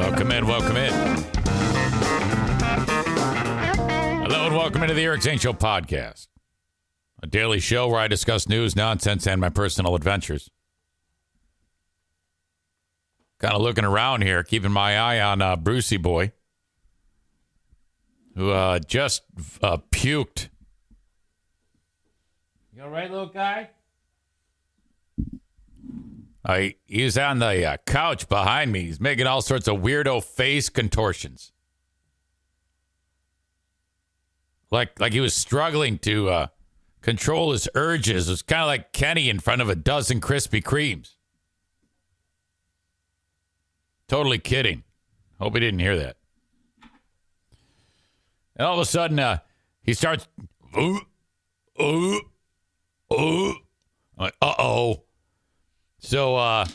Welcome in, welcome in. Hello and welcome into the Eric Zane Show podcast, a daily show where I discuss news, nonsense, and my personal adventures. Kind of looking around here, keeping my eye on Brucey Boy, who just puked. You all right, little guy? He's on the couch behind me. He's making all sorts of weirdo face contortions. Like he was struggling to control his urges. It was kind of like Kenny in front of a dozen Krispy Kremes. Totally kidding. Hope he didn't hear that. And all of a sudden, he starts, I'm like, uh-oh. So I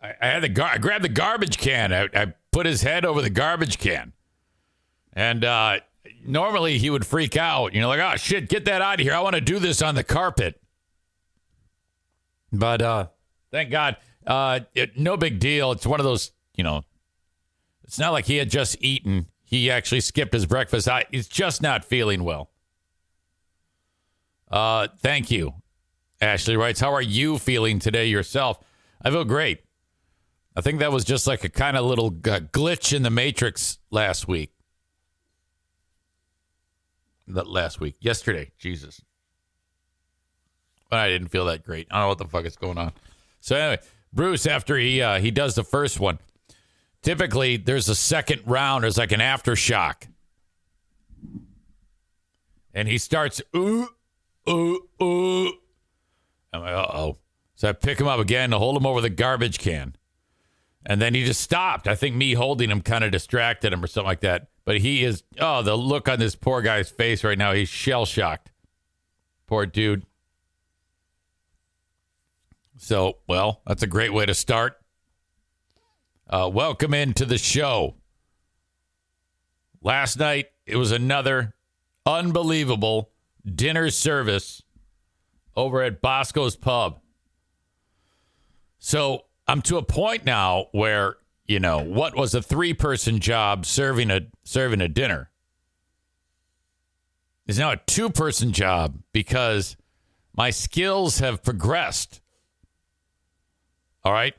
grabbed the garbage can. I put his head over the garbage can. And normally he would freak out. You know, like, oh, shit, get that out of here. I want to do this on the carpet. But thank God, no big deal. It's one of those, you know, it's not like he had just eaten. He actually skipped his breakfast. He's just not feeling well. Thank you. Ashley writes, how are you feeling today yourself? I feel great. I think that was just like a kind of little glitch in the Matrix last week. Yesterday. Jesus. But I didn't feel that great. I don't know what the fuck is going on. So anyway, Bruce, after he does the first one, typically there's a second round. There's like an aftershock. And he starts, ooh. I'm like, uh-oh. So I pick him up again to hold him over the garbage can. And then he just stopped. I think me holding him kind of distracted him or something like that. But he is, the look on this poor guy's face right now, he's shell-shocked. Poor dude. So, well, that's a great way to start. Welcome into the show. Last night, it was another unbelievable dinner service over at Bosco's Pub. So I'm to a point now where, you know, what was a 3-person job serving a dinner is now a 2-person job because my skills have progressed. All right.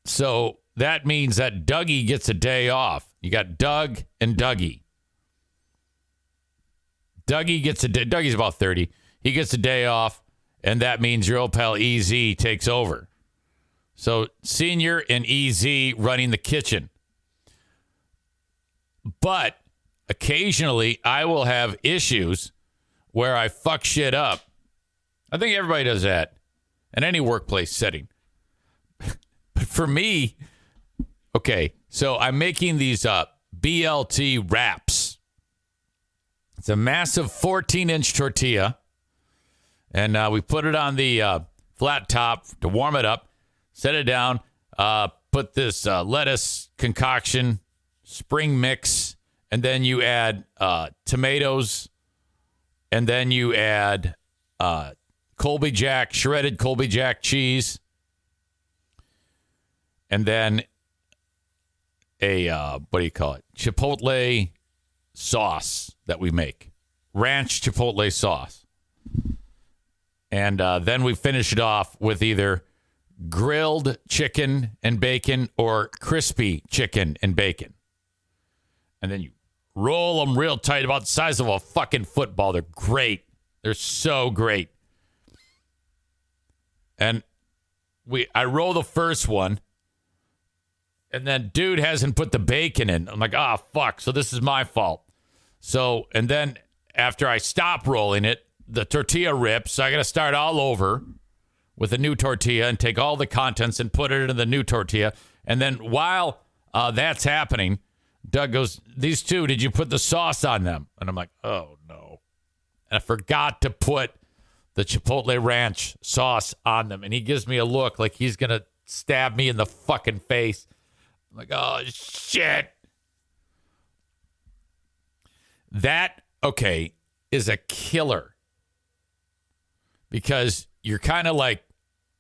So that means that Dougie gets a day off. You got Doug and Dougie. Dougie's about 30. He gets a day off, and that means your old pal EZ takes over. So Senior and EZ running the kitchen. But occasionally I will have issues where I fuck shit up. I think everybody does that in any workplace setting. But for me, okay, so I'm making these BLT wraps. It's a massive 14-inch tortilla. And we put it on the flat top to warm it up, set it down, put this lettuce concoction, spring mix, and then you add tomatoes, and then you add shredded Colby Jack cheese, and then a, Chipotle sauce that we make. Ranch Chipotle sauce. And then we finish it off with either grilled chicken and bacon or crispy chicken and bacon. And then you roll them real tight, about the size of a fucking football. They're great. They're so great. And I roll the first one. And then dude hasn't put the bacon in. I'm like, fuck. So this is my fault. So, and then after I stop rolling it, the tortilla rips, so I got to start all over with a new tortilla and take all the contents and put it into the new tortilla. And then while that's happening, Doug goes, these two, did you put the sauce on them? And I'm like, oh, no. And I forgot to put the Chipotle Ranch sauce on them. And he gives me a look like he's going to stab me in the fucking face. I'm like, oh, shit. That, okay, is a killer. Because you're kind of like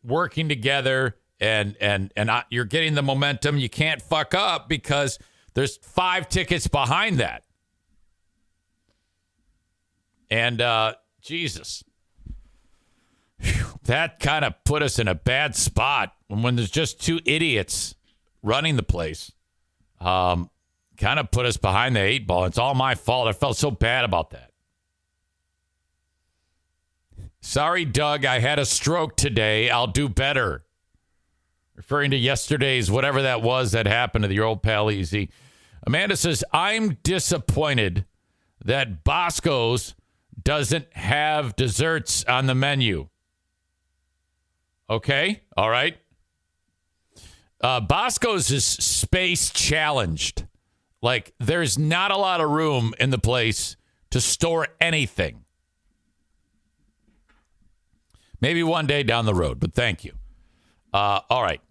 working together you're getting the momentum. You can't fuck up because there's 5 tickets behind that. And Jesus, whew, that kind of put us in a bad spot when there's just 2 idiots running the place. Kind of put us behind the 8 ball. It's all my fault. I felt so bad about that. Sorry, Doug, I had a stroke today. I'll do better. Referring to yesterday's whatever that was that happened to your old pal EZ. Amanda says, I'm disappointed that Bosco's doesn't have desserts on the menu. Okay, all right. Bosco's is space challenged. Like, there's not a lot of room in the place to store anything. Maybe one day down the road, but thank you. All right.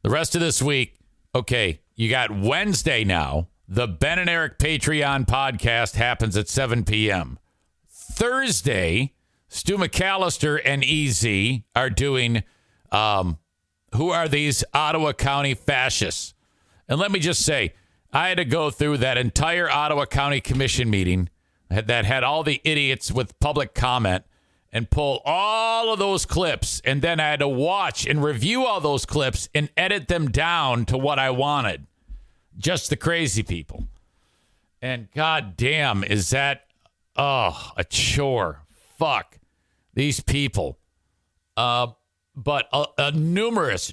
The rest of this week, okay, you got Wednesday now. The Ben and Eric Patreon podcast happens at 7 p.m. Thursday, Stu McAllister and EZ are doing Who Are These Ottawa County Fascists? And let me just say, I had to go through that entire Ottawa County Commission meeting that had all the idiots with public comment and pull all of those clips. And then I had to watch and review all those clips and edit them down to what I wanted. Just the crazy people. And goddamn, is that, a chore. Fuck. These people. But numerous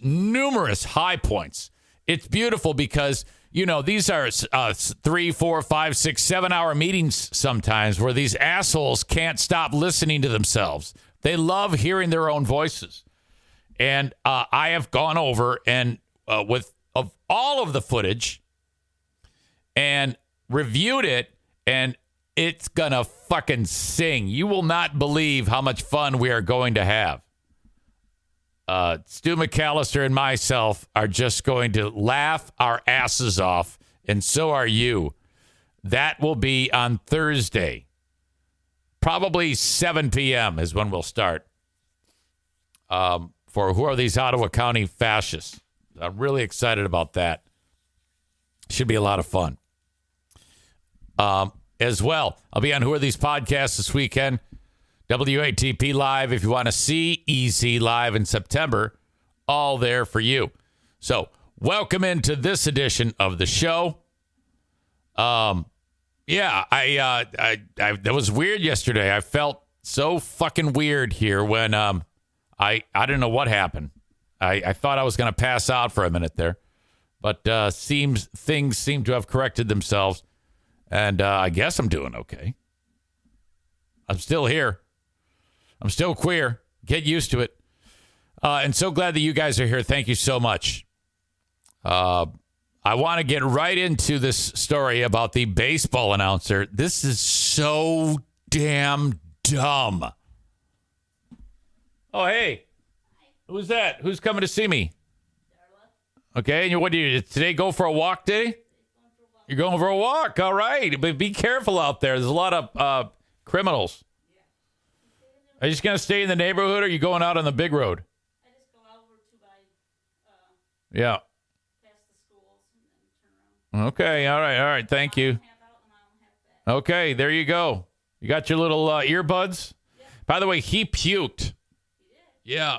high points. It's beautiful because, these are 3, 4, 5, 6, 7 hour meetings sometimes where these assholes can't stop listening to themselves. They love hearing their own voices. And I have gone over and with all of the footage and reviewed it, and it's gonna fucking sing. You will not believe how much fun we are going to have. Stu McAllister and myself are just going to laugh our asses off, and so are you. That will be on Thursday. Probably 7 p.m. is when we'll start. For Who Are These Ottawa County Fascists? I'm really excited about that. Should be a lot of fun. As well, I'll be on Who Are These Podcasts this weekend. WATP Live, if you want to see EZ live in September, all there for you. So, welcome into this edition of the show. That was weird yesterday. I felt so fucking weird here when I don't know what happened. I thought I was going to pass out for a minute there, but things seem to have corrected themselves, and I guess I'm doing okay. I'm still here. I'm still queer. Get used to it. And so glad that you guys are here. Thank you so much. I want to get right into this story about the baseball announcer. This is so damn dumb. Oh, hey. Who's that? Who's coming to see me? Okay. And what do you today go for a walk today? You're going for a walk. All right. But be careful out there. There's a lot of criminals. Are you just going to stay in the neighborhood, or are you going out on the big road? I just go out to buy, yeah. past the schools and then turn around. Okay. All right. Thank you. Okay. There you go. You got your little earbuds? Yeah. By the way, he puked. He did? Yeah.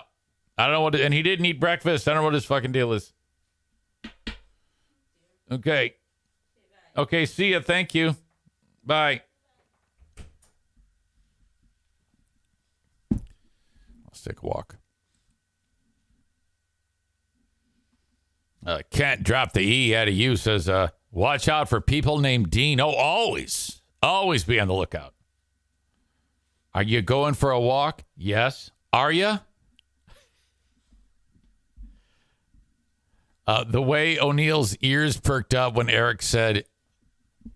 I don't know what, and he didn't eat breakfast. I don't know what his fucking deal is. Okay. Okay. See ya. Thank you. Bye. Let's take a walk. Can't drop the E out of you, says, watch out for people named Dean. Oh, always. Always be on the lookout. Are you going for a walk? Yes. Are you? The way O'Neill's ears perked up when Eric said,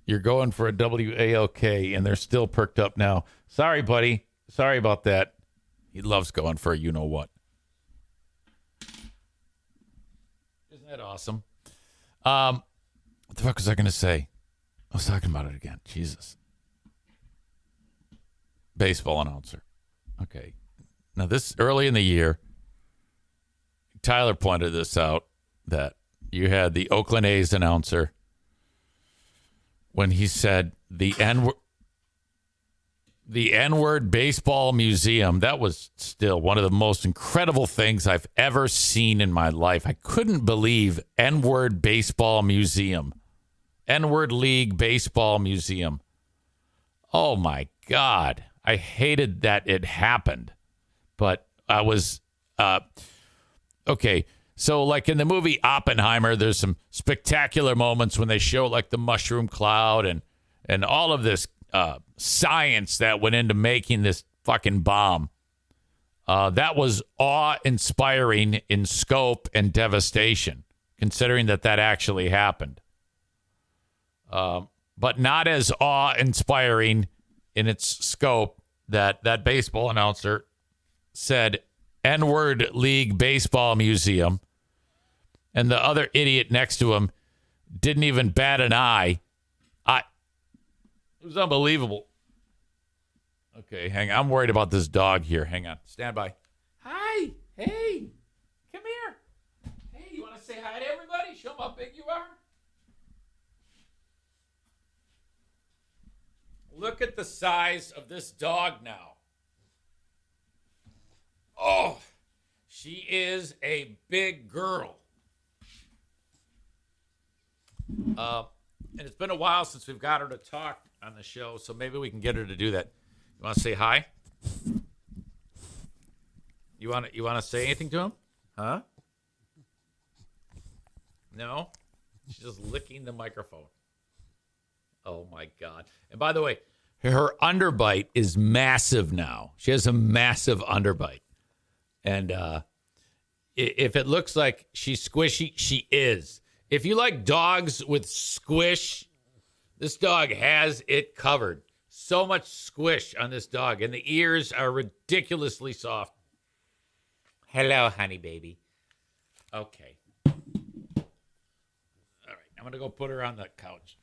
you're going for a WALK, and they're still perked up now. Sorry, buddy. Sorry about that. He loves going for a you-know-what. Isn't that awesome? What the fuck was I going to say? I was talking about it again. Jesus. Baseball announcer. Okay. Now, this early in the year, Tyler pointed this out, that you had the Oakland A's announcer when he said the N-word baseball museum. That was still one of the most incredible things I've ever seen in my life. I couldn't believe N-word baseball museum. N-word league baseball museum. Oh, my God. I hated that it happened. But I was... okay, so like in the movie Oppenheimer, there's some spectacular moments when they show like the mushroom cloud and all of this science that went into making this fucking bomb. That was awe-inspiring in scope and devastation, considering that actually happened. But not as awe-inspiring in its scope that baseball announcer said N-word League Baseball Museum, and the other idiot next to him didn't even bat an eye. It was unbelievable. Okay, hang on. I'm worried about this dog here. Hang on. Stand by. Hi. Hey. Come here. Hey, you want to say hi to everybody? Show them how big you are. Look at the size of this dog now. Oh, she is a big girl. And it's been a while since we've got her to talk on the show, so maybe we can get her to do that. You want to say hi? You want to say anything to him? Huh? No? She's just licking the microphone. Oh, my God. And by the way, her underbite is massive now. She has a massive underbite. And if it looks like she's squishy, she is. If you like dogs with squish, this dog has it covered. So much squish on this dog. And the ears are ridiculously soft. Hello, honey baby. Okay. All right. I'm going to go put her on the couch.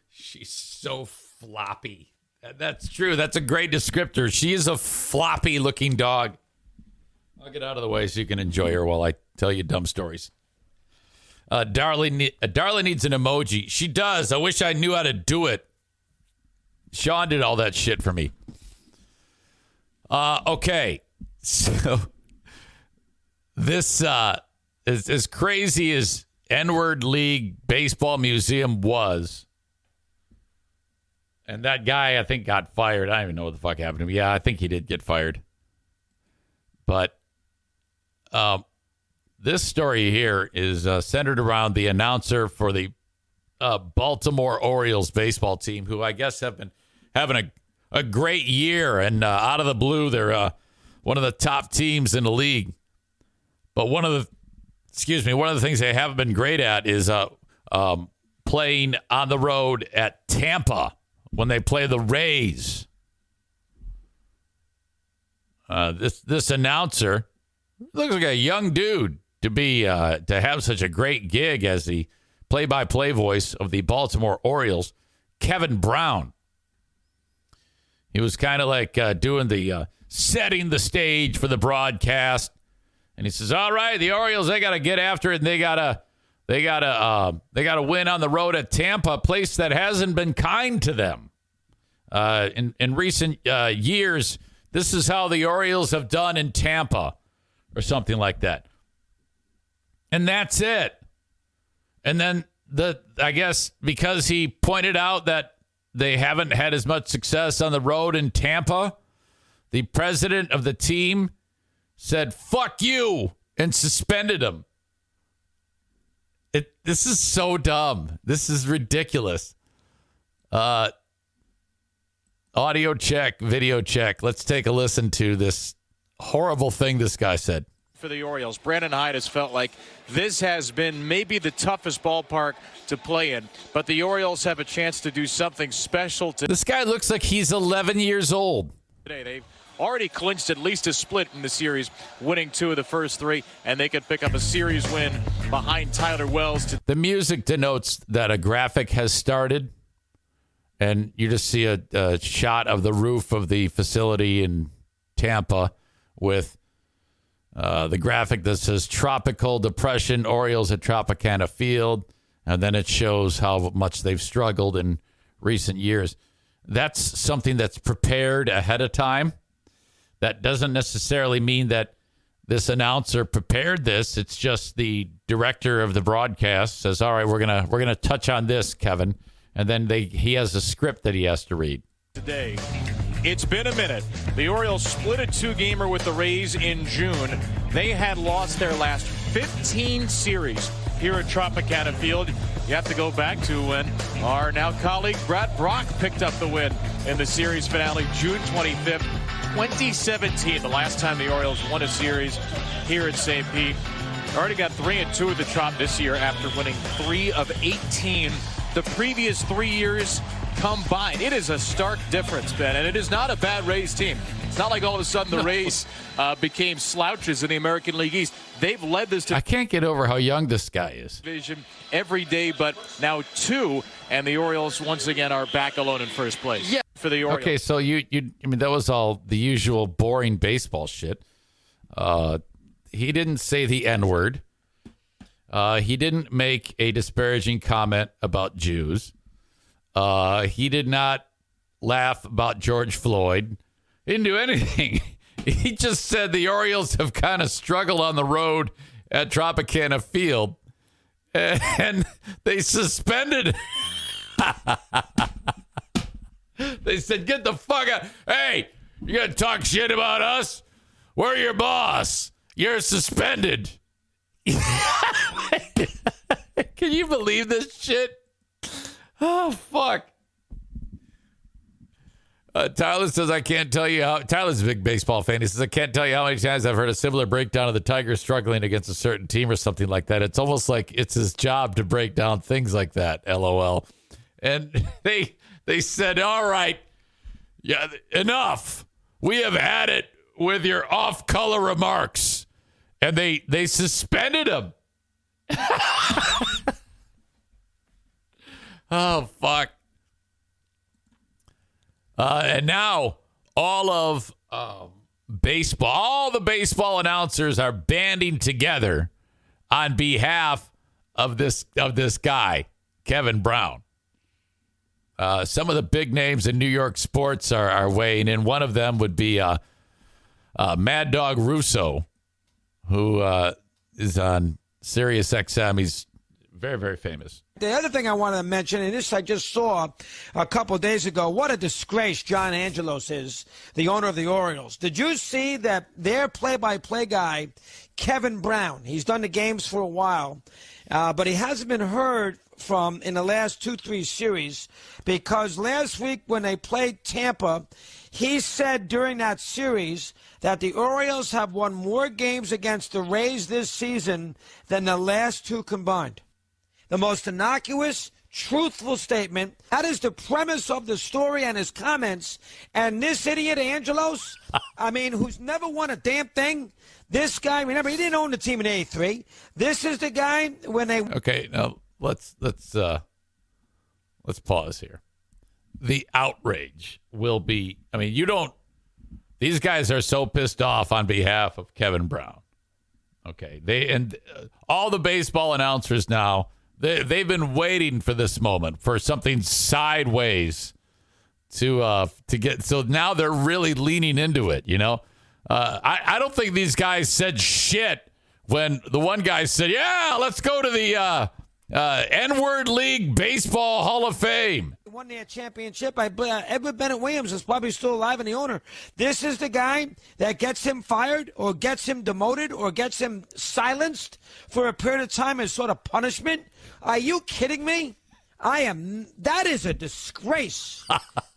She's so floppy. That's true. That's a great descriptor. She is a floppy-looking dog. I'll get out of the way so you can enjoy her while I tell you dumb stories. Darla needs an emoji. She does. I wish I knew how to do it. Sean did all that shit for me. Okay. So this is as crazy as N-word League Baseball Museum was. And that guy, I think, got fired. I don't even know what the fuck happened to him. Yeah, I think he did get fired. But this story here is centered around the announcer for the Baltimore Orioles baseball team, who I guess have been having a great year. And out of the blue, they're one of the top teams in the league. But one of the things they haven't been great at is playing on the road at Tampa when they play the Rays. This announcer looks like a young dude to have such a great gig as the play-by-play voice of the Baltimore Orioles, Kevin Brown. He was kind of like doing the setting the stage for the broadcast, and he says, "All right, the Orioles, they got to get after it, and they got to win on the road at Tampa, a place that hasn't been kind to them. In recent years, this is how the Orioles have done in Tampa," or something like that. And that's it. And then I guess because he pointed out that they haven't had as much success on the road in Tampa, the president of the team said, "Fuck you," and suspended him. This is so dumb. This is ridiculous. Audio check, video check. Let's take a listen to this horrible thing this guy said. For the Orioles, Brandon Hyde has felt like this has been maybe the toughest ballpark to play in, but the Orioles have a chance to do something special today. This guy looks like he's 11 years old. They've already clinched at least a split in the series, winning 2 of the first 3, and they could pick up a series win behind Tyler Wells. The music denotes that a graphic has started. and you just see a shot of the roof of the facility in Tampa with the graphic that says Tropical Depression Orioles at Tropicana Field, and then it shows how much they've struggled in recent years. That's something that's prepared ahead of time. That doesn't necessarily mean that this announcer prepared this. It's just the director of the broadcast says, "All right, we're gonna touch on this, Kevin," and then he has a script that he has to read. Today, it's been a minute. The Orioles split a 2-gamer with the Rays in June. They had lost their last 15 series here at Tropicana Field. You have to go back to when our now colleague Brad Brock picked up the win in the series finale, June 25th, 2017, the last time the Orioles won a series here at St. Pete. Already got 3-2 at the Trop this year after winning 3 of 18 the previous 3 years combined. It is a stark difference, Ben, and it is not a bad Rays team. It's not like all of a sudden the Rays became slouches in the American League East. They've led this I can't get over how young this guy is. division every day, but now 2, and the Orioles once again are back alone in first place. Yeah, for the Orioles. Okay, so I mean, that was all the usual boring baseball shit. He didn't say the N-word. He didn't make a disparaging comment about Jews. He did not laugh about George Floyd. He didn't do anything. He just said the Orioles have kind of struggled on the road at Tropicana Field, and they suspended. They said, "Get the fuck out. Hey, you going to talk shit about us? We're your boss. You're suspended." Can you believe this shit? Oh, fuck. Tyler says, I can't tell you how. Tyler's a big baseball fan. He says, I can't tell you how many times I've heard a similar breakdown of the Tigers struggling against a certain team or something like that. It's almost like it's his job to break down things like that. LOL. And they said, all right, yeah, enough. We have had it with your off-color remarks. And they suspended him. Oh, fuck. And now all of baseball, all the baseball announcers are banding together on behalf of this guy, Kevin Brown. Some of the big names in New York sports are weighing in. One of them would be Mad Dog Russo, who is on Sirius XM. He's very, very famous. The other thing I wanted to mention, and this I just saw a couple of days ago, what a disgrace John Angelos is, the owner of the Orioles. Did you see that their play-by-play guy, Kevin Brown, he's done the games for a while, but he hasn't been heard from in the last 2-3 series because last week when they played Tampa, he said during that series that the Orioles have won more games against the Rays this season than the last 2 combined. The most innocuous, truthful statement. That is the premise of the story and his comments. And this idiot, Angelos, I mean, who's never won a damn thing. This guy, remember, he didn't own the team in '83. This is the guy when they... Okay, now let's pause here. The outrage will be, I mean, these guys are so pissed off on behalf of Kevin Brown. Okay, all the baseball announcers now, they've been waiting for this moment, for something sideways to get. So now they're really leaning into it. You know, I don't think these guys said shit when the one guy said, "Yeah, let's go to the N-word League Baseball Hall of Fame." Won their championship. Edward Bennett Williams is probably still alive and the owner. This is the guy that gets him fired or gets him demoted or gets him silenced for a period of time as sort of punishment. Are you kidding me? That is a disgrace.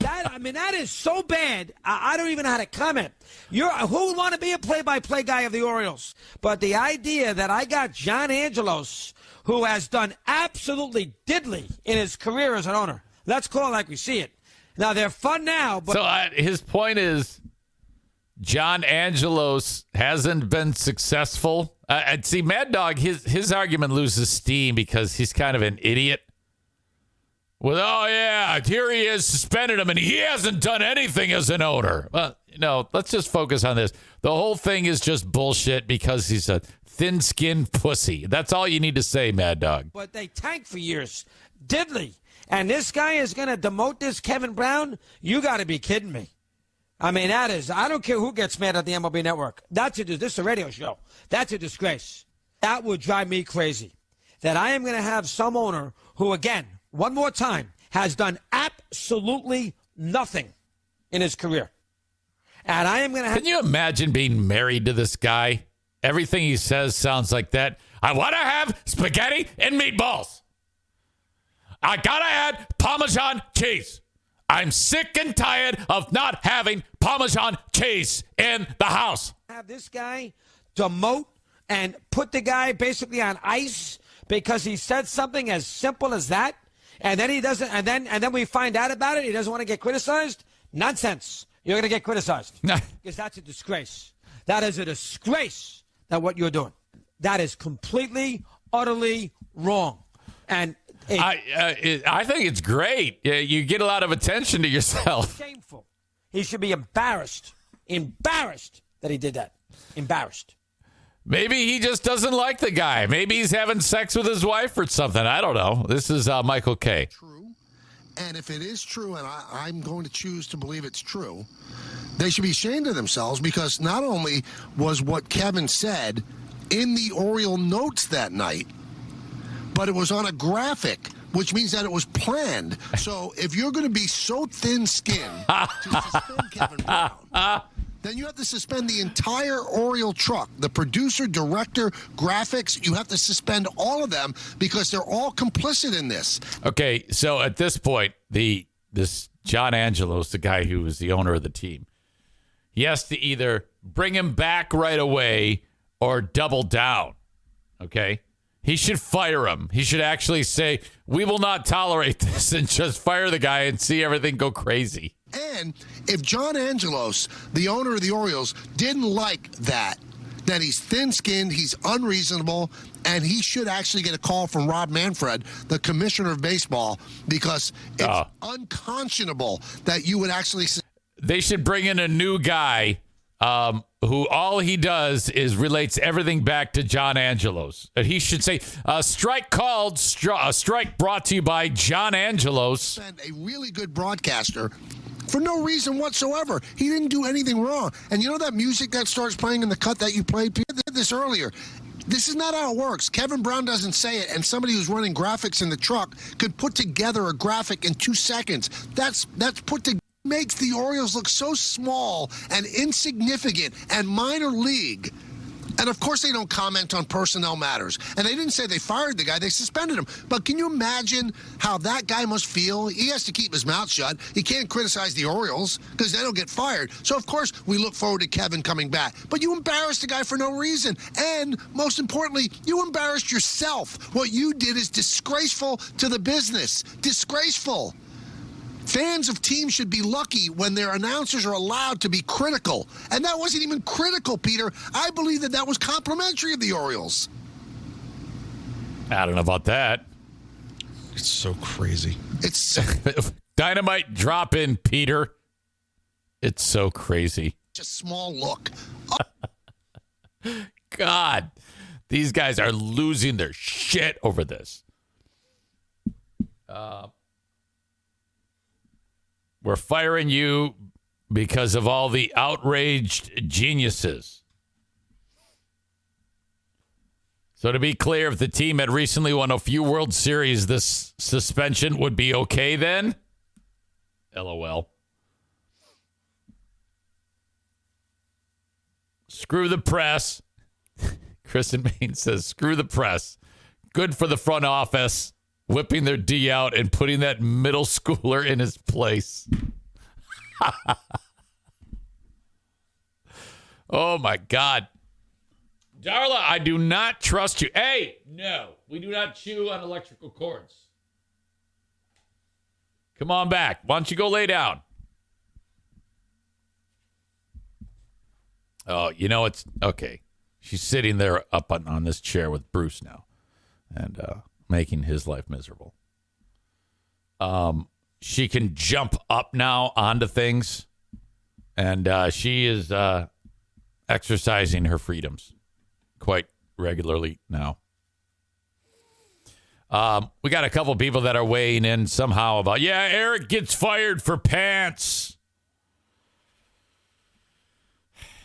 That is so bad. I don't even know how to comment. Who would want to be a play-by-play guy of the Orioles? But the idea that I got John Angelos, who has done absolutely diddly in his career as an owner. Let's call it like we see it. Now, they're fun now. But so his point is John Angelos hasn't been successful. See, Mad Dog, his argument loses steam because he's kind of an idiot. Well, oh, yeah, here he is, suspended him, and he hasn't done anything as an owner. Well, let's just focus on this. The whole thing is just bullshit because he's a thin-skinned pussy. That's all you need to say, Mad Dog. But they tanked for years. Diddley. And this guy is going to demote this Kevin Brown? You got to be kidding me. I mean, I don't care who gets mad at the MLB Network. This is a radio show. That's a disgrace. That would drive me crazy. That I am going to have some owner who, again, one more time, has done absolutely nothing in his career. And I am going to have... Can you imagine being married to this guy? Everything he says sounds like that. I want to have spaghetti and meatballs. I got to add Parmesan cheese. I'm sick and tired of not having Parmesan cheese in the house. Have this guy demote and put the guy basically on ice because he said something as simple as that, and then he doesn't, and then we find out about it. He doesn't want to get criticized. Nonsense. You're going to get criticized because that's a disgrace. That is a disgrace. That what you're doing. That is completely, utterly wrong. And I think it's great. You get a lot of attention to yourself. Shameful. He should be embarrassed. Embarrassed that he did that. Embarrassed. Maybe he just doesn't like the guy. Maybe he's having sex with his wife or something. I don't know. This is Michael K. True. And if it is true, and I'm going to choose to believe it's true, they should be ashamed of themselves because not only was what Kevin said in the Oriole notes that night, but it was on a graphic, which means that it was planned. So if you're going to be so thin-skinned to suspend Kevin Brown, then you have to suspend the entire Oriole truck, the producer, director, graphics. You have to suspend all of them because they're all complicit in this. Okay, so at this point, this John Angelos, the guy who was the owner of the team, he has to either bring him back right away or double down, okay? He should fire him. He should actually say, we will not tolerate this, and just fire the guy and see everything go crazy. And if John Angelos, the owner of the Orioles, didn't like that, then he's thin-skinned, he's unreasonable, and he should actually get a call from Rob Manfred, the commissioner of baseball, because it's unconscionable that you would actually... They should bring in a new guy who all he does is relates everything back to John Angelos. He should say, strike called, strike brought to you by John Angelos. And a really good broadcaster for no reason whatsoever. He didn't do anything wrong. And you know that music that starts playing in the cut that you played? Peter did this earlier. This is not how it works. Kevin Brown doesn't say it, and somebody who's running graphics in the truck could put together a graphic in 2 seconds. That's put together. Makes the Orioles look so small and insignificant and minor league. And, of course, they don't comment on personnel matters. And they didn't say they fired the guy. They suspended him. But can you imagine how that guy must feel? He has to keep his mouth shut. He can't criticize the Orioles because then he'll get fired. So, of course, we look forward to Kevin coming back. But you embarrassed the guy for no reason. And, most importantly, you embarrassed yourself. What you did is disgraceful to the business. Disgraceful. Fans of teams should be lucky when their announcers are allowed to be critical. And that wasn't even critical, Peter. I believe that was complimentary of the Orioles. I don't know about that. It's so crazy. It's Dynamite drop in, Peter. It's so crazy. Just small look. God, these guys are losing their shit over this. We're firing you because of all the outraged geniuses. So to be clear, if the team had recently won a few World Series, this suspension would be okay then? LOL. Screw the press. Kristen Maine says, screw the press. Good for the front office. Whipping their D out and putting that middle schooler in his place. Oh, my God. Darla, I do not trust you. Hey, no, we do not chew on electrical cords. Come on back. Why don't you go lay down? Oh, you know, it's okay. She's sitting there up on this chair with Bruce now and making his life miserable. She can jump up now onto things, and she is exercising her freedoms quite regularly now. We got a couple people that are weighing in somehow about, Eric gets fired for pants.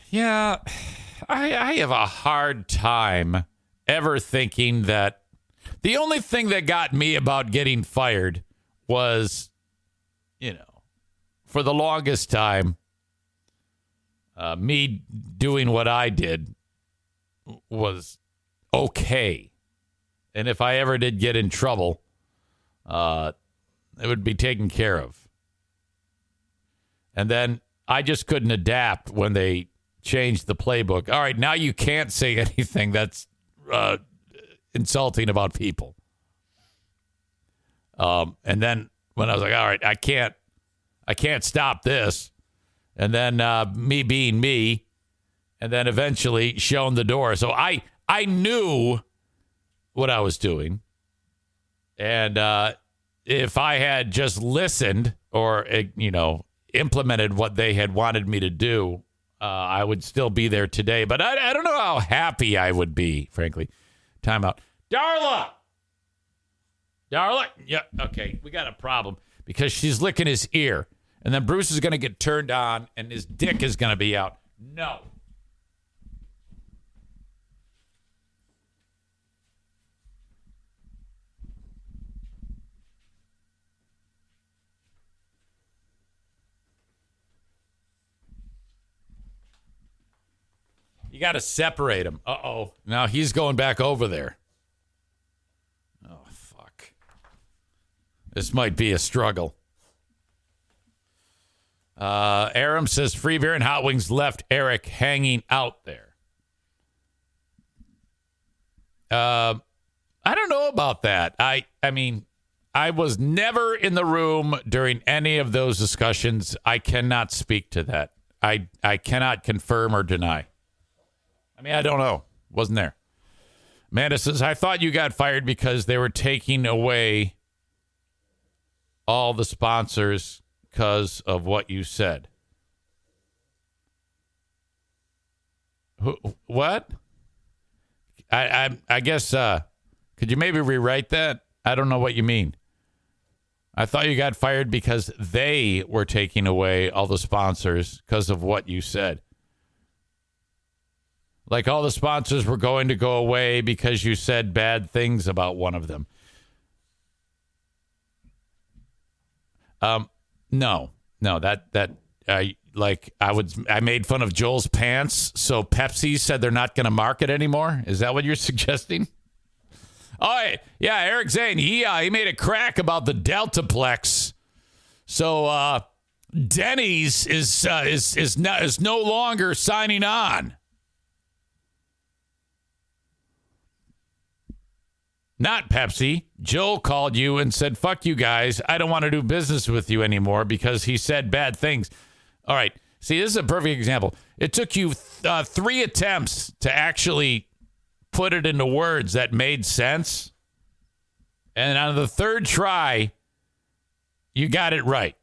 Yeah, I have a hard time ever thinking that the only thing that got me about getting fired was, for the longest time, me doing what I did was okay. And if I ever did get in trouble, it would be taken care of. And then I just couldn't adapt when they changed the playbook. All right, now you can't say anything that's insulting about people. And then when I was like, all right, I can't stop this. And then me being me, and then eventually shown the door. So I knew what I was doing. And if I had just listened or, implemented what they had wanted me to do, I would still be there today. But I don't know how happy I would be, frankly. Time out. Darla! Yeah, okay. We got a problem because she's licking his ear. And then Bruce is going to get turned on and his dick is going to be out. No. You got to separate them. Uh-oh. Now he's going back over there. Oh, fuck. This might be a struggle. Aram says free beer and hot wings left Eric hanging out there. I don't know about that. I mean, I was never in the room during any of those discussions. I cannot speak to that. I cannot confirm or deny. I mean, I don't know. Wasn't there. Amanda says, I thought you got fired because they were taking away all the sponsors because of what you said. What? I guess, could you maybe rewrite that? I don't know what you mean. I thought you got fired because they were taking away all the sponsors because of what you said. Like all the sponsors were going to go away because you said bad things about one of them. No, that I made fun of Joel's pants, so Pepsi said they're not going to market anymore. Is that what you're suggesting? Oh, yeah, Eric Zane, he made a crack about the Deltaplex. So Denny's is no longer signing on. Not Pepsi. Joel called you and said, fuck you guys. I don't want to do business with you anymore because he said bad things. All right. See, this is a perfect example. It took you 3 attempts to actually put it into words that made sense. And on the 3rd try, you got it right.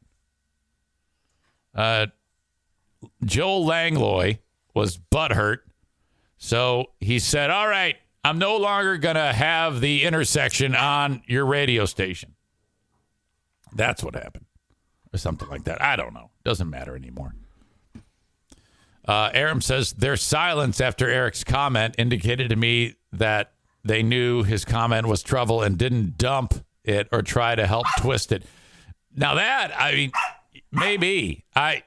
Joel Langlois was butthurt. So he said, all right, I'm no longer going to have the intersection on your radio station. That's what happened. Or something like that. I don't know. Doesn't matter anymore. Aram says, their silence after Eric's comment indicated to me that they knew his comment was trouble and didn't dump it or try to help twist it. Now that, I mean, maybe. I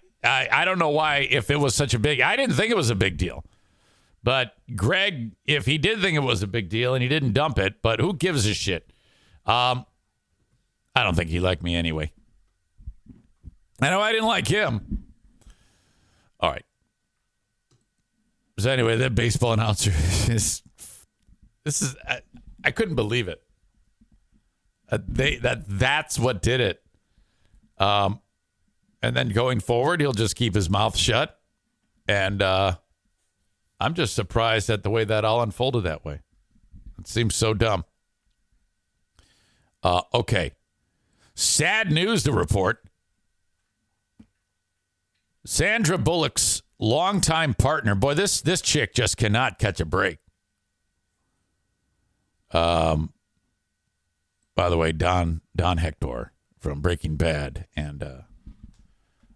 don't know why, if it was such a big, I didn't think it was a big deal. But Greg, if he did think it was a big deal and he didn't dump it, but who gives a shit? I don't think he liked me anyway. I know I didn't like him. All right. So anyway, that baseball announcer I couldn't believe it. That's what did it. And then going forward, he'll just keep his mouth shut. And I'm just surprised at the way that all unfolded that way. It seems so dumb. Okay. Sad news to report. Sandra Bullock's longtime partner. Boy, this chick just cannot catch a break. By the way, Don Hector from Breaking Bad and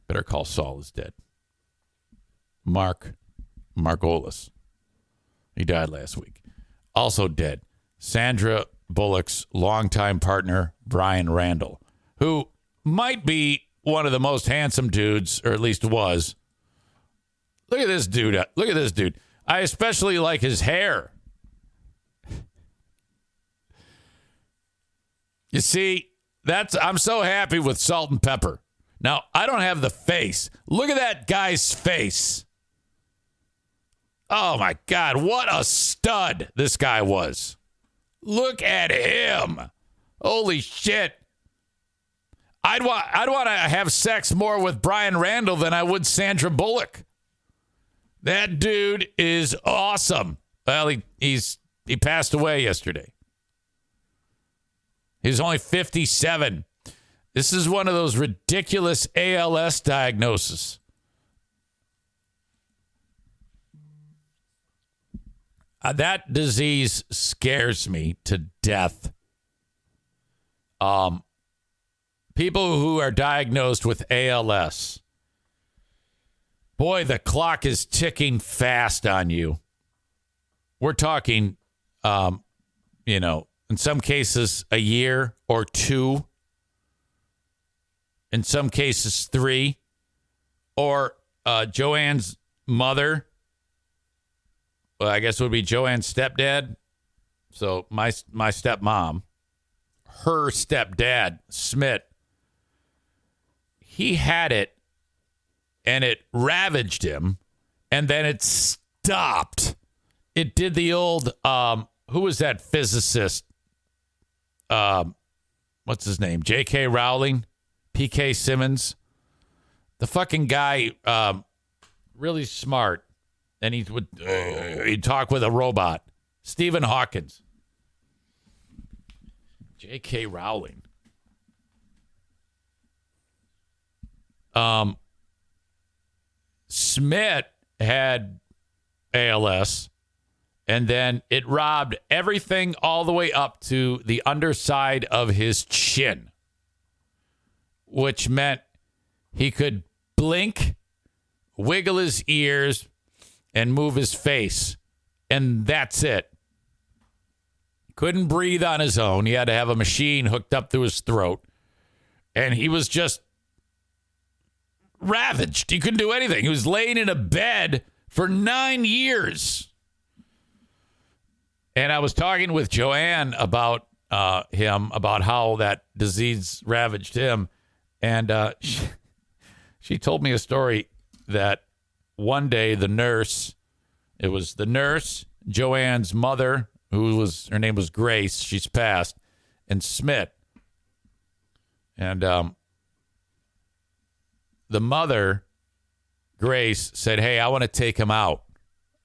Better Call Saul is dead. Margolis. He died last week. Also dead. Sandra Bullock's longtime partner, Brian Randall, who might be one of the most handsome dudes, or at least was. Look at this dude. Look at this dude. I especially like his hair. You see, I'm so happy with Salt and Pepper. Now, I don't have the face. Look at that guy's face. Oh, my God. What a stud this guy was. Look at him. Holy shit. I'd want to have sex more with Brian Randall than I would Sandra Bullock. That dude is awesome. Well, he passed away yesterday. He was only 57. This is one of those ridiculous ALS diagnoses. That disease scares me to death. People who are diagnosed with ALS, boy, the clock is ticking fast on you. We're talking, in some cases, a year or two. In some cases, 3. Or Joanne's mother, well, I guess it would be Joanne's stepdad. So my stepmom, her stepdad, Smith, he had it and it ravaged him and then it stopped. It did the old, who was that physicist? What's his name? J.K. Rowling? P.K. Simmons? The fucking guy, really smart. And he'd talk with a robot. Stephen Hawkins. J.K. Rowling. Smith had ALS, and then it robbed everything all the way up to the underside of his chin, which meant he could blink, wiggle his ears, and move his face, and that's it. Couldn't breathe on his own. He had to have a machine hooked up to his throat, and he was just ravaged. He couldn't do anything. He was laying in a bed for 9 years. And I was talking with Joanne about him, about how that disease ravaged him, and she told me a story that one day the nurse, Joanne's mother, her name was Grace, she's passed, and Smith. And the mother, Grace, said, hey, I want to take him out.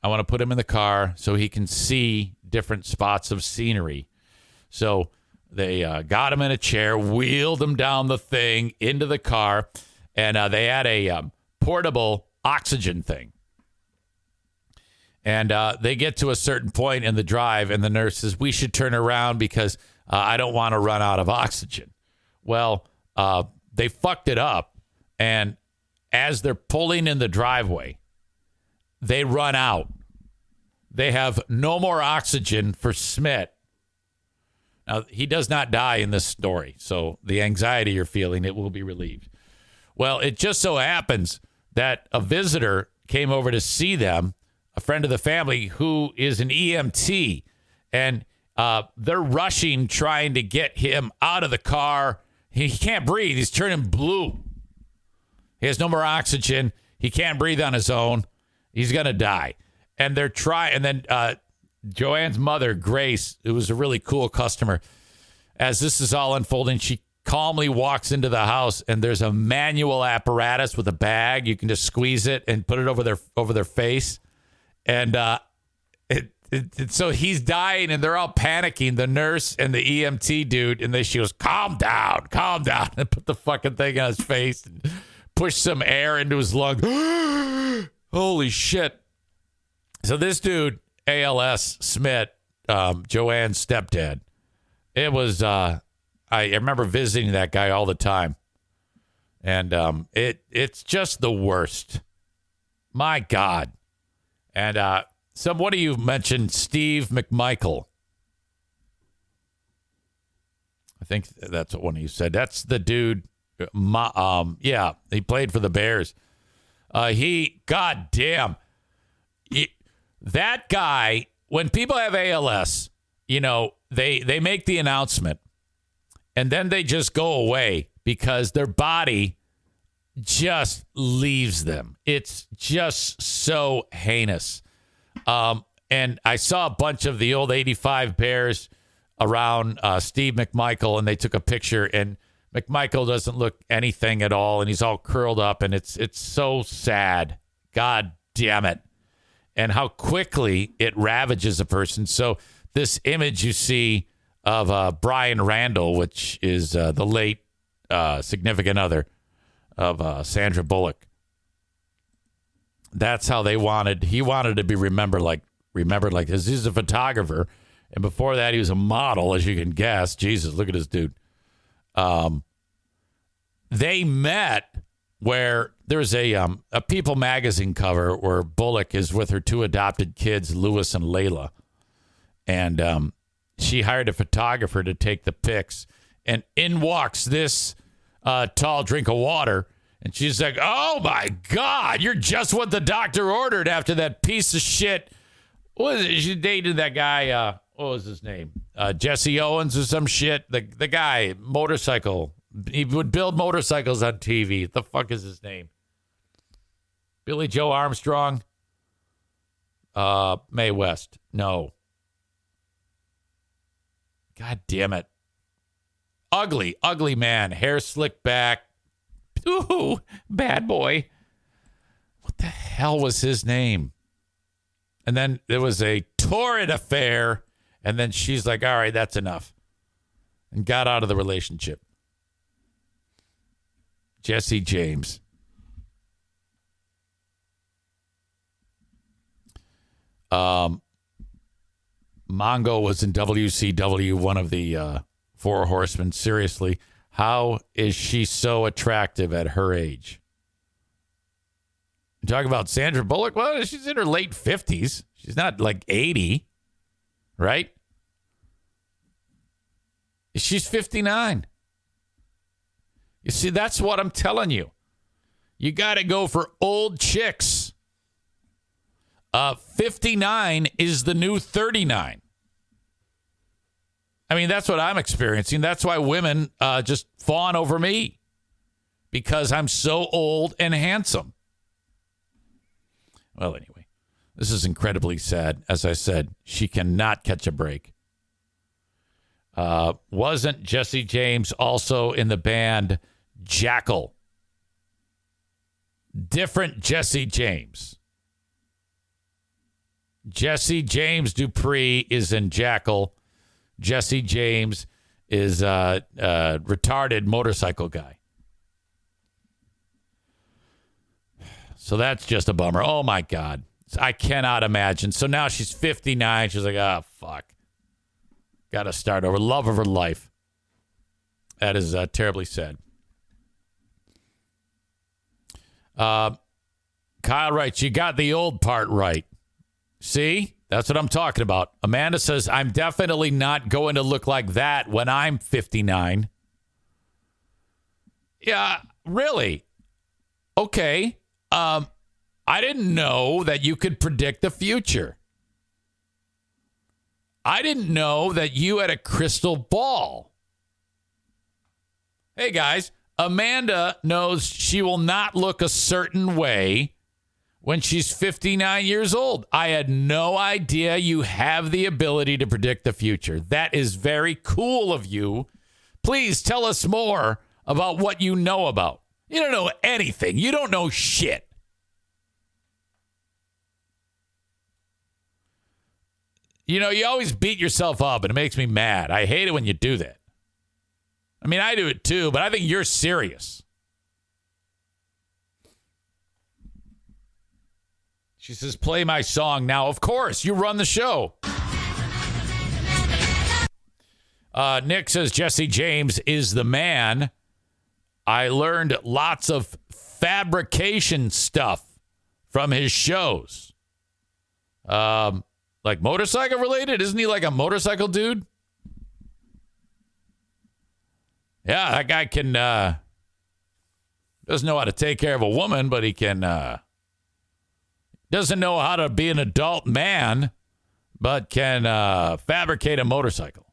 I want to put him in the car so he can see different spots of scenery. So they got him in a chair, wheeled him down the thing into the car, and they had a portable oxygen thing. And they get to a certain point in the drive, and the nurse says, we should turn around because I don't want to run out of oxygen. Well, they fucked it up, and as they're pulling in the driveway, they run out. They have no more oxygen for Smith. Now, he does not die in this story, so the anxiety you're feeling, it will be relieved. Well, it just so happens that a visitor came over to see them, a friend of the family who is an EMT, and they're rushing, trying to get him out of the car. He can't breathe. He's turning blue. He has no more oxygen. He can't breathe on his own. He's going to die. And they're trying. And then Joanne's mother, Grace, who was a really cool customer, as this is all unfolding, she calmly walks into the house, and there's a manual apparatus with a bag. You can just squeeze it and put it over their face. And So he's dying, and they're all panicking, the nurse and the EMT dude, and she goes, calm down, and put the fucking thing on his face and push some air into his lung. Holy shit. So this dude, ALS Smith, Joanne's stepdad, it was, I remember visiting that guy all the time. And it's just the worst. My God. And one of you mentioned Steve McMichael. I think that's what one of you said. That's the dude. Yeah, he played for the Bears. That guy, when people have ALS, they make the announcement and then they just go away because their body just leaves them. It's just so heinous. And I saw a bunch of the old 85 Bears around Steve McMichael, and they took a picture, and McMichael doesn't look anything at all, and he's all curled up, and it's so sad. God damn it. And how quickly it ravages a person. So this image you see of Brian Randall, which is the late significant other of Sandra Bullock. That's how he wanted to be remembered like this. He's a photographer. And before that, he was a model, as you can guess. Jesus, look at this dude. They met where there's a People magazine cover where Bullock is with her two adopted kids, Lewis and Layla. And she hired a photographer to take the pics. And in walks this tall drink of water. And she's like, oh, my God, you're just what the doctor ordered after that piece of shit. What was it? She dated that guy. What was his name? Jesse Owens or some shit. The guy, motorcycle. He would build motorcycles on TV. What the fuck is his name? Billy Joe Armstrong? Mae West. No. God damn it. Ugly man. Hair slicked back. Ooh, bad boy. What the hell was his name? And then there was a torrid affair. And then she's like, all right, that's enough. And got out of the relationship. Jesse James. Mongo was in WCW, one of the Four Horsemen. Seriously, how is she so attractive at her age? You talk about Sandra Bullock? Well, she's in her late 50s. She's not like 80, right? She's 59. You see, that's what I'm telling you. You got to go for old chicks. 59 is the new 39. I mean, that's what I'm experiencing. That's why women just fawn over me. Because I'm so old and handsome. Well, anyway, this is incredibly sad. As I said, she cannot catch a break. Wasn't Jesse James also in the band Jackal? Different Jesse James. Jesse James Dupree is in Jackal. Jesse James is a retarded motorcycle guy. So that's just a bummer. Oh, my God. I cannot imagine. So now she's 59. She's like, oh, fuck. Got to start over. Love of her life. That is terribly sad. Kyle writes, you got the old part right. See? That's what I'm talking about. Amanda says, I'm definitely not going to look like that when I'm 59. Yeah, really? Okay. I didn't know that you could predict the future. I didn't know that you had a crystal ball. Hey, guys, Amanda knows she will not look a certain way when she's 59 years old. I had no idea you have the ability to predict the future. That is very cool of you. Please tell us more about what you know about. You don't know anything. You don't know shit. You know, you always beat yourself up, and it makes me mad. I hate it when you do that. I mean, I do it too, but I think you're serious. She says, play my song now. Of course, you run the show. Nick says, Jesse James is the man. I learned lots of fabrication stuff from his shows. Like motorcycle related? Isn't he like a motorcycle dude? Yeah, that guy can, doesn't know how to take care of a woman, but he can, doesn't know how to be an adult man, but can fabricate a motorcycle.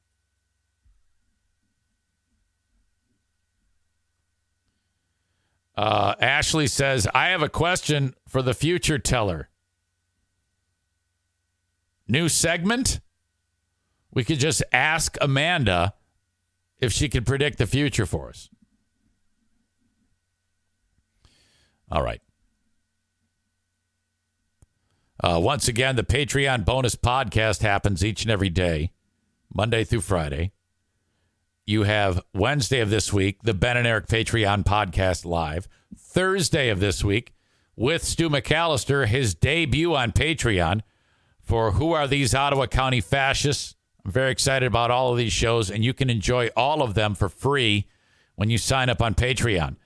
Ashley says, I have a question for the future teller. New segment? We could just ask Amanda if she could predict the future for us. All right. Once again, the Patreon bonus podcast happens each and every day, Monday through Friday. You have Wednesday of this week, the Ben and Eric Patreon podcast live. Thursday of this week, with Stu McAllister, his debut on Patreon for Who Are These Ottawa County Fascists? I'm very excited about all of these shows, and you can enjoy all of them for free when you sign up on Patreon.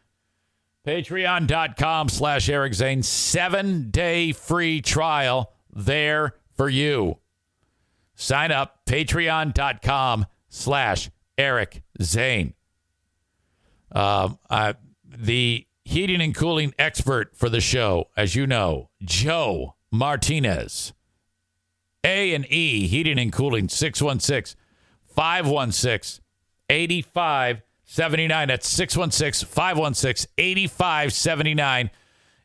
Patreon.com/Eric Zane. 7-day free trial there for you. Sign up. Patreon.com/Eric Zane. The heating and cooling expert for the show, as you know, Joe Martinez. A&E Heating and Cooling, 616-516-8579. That's 616-516-8579.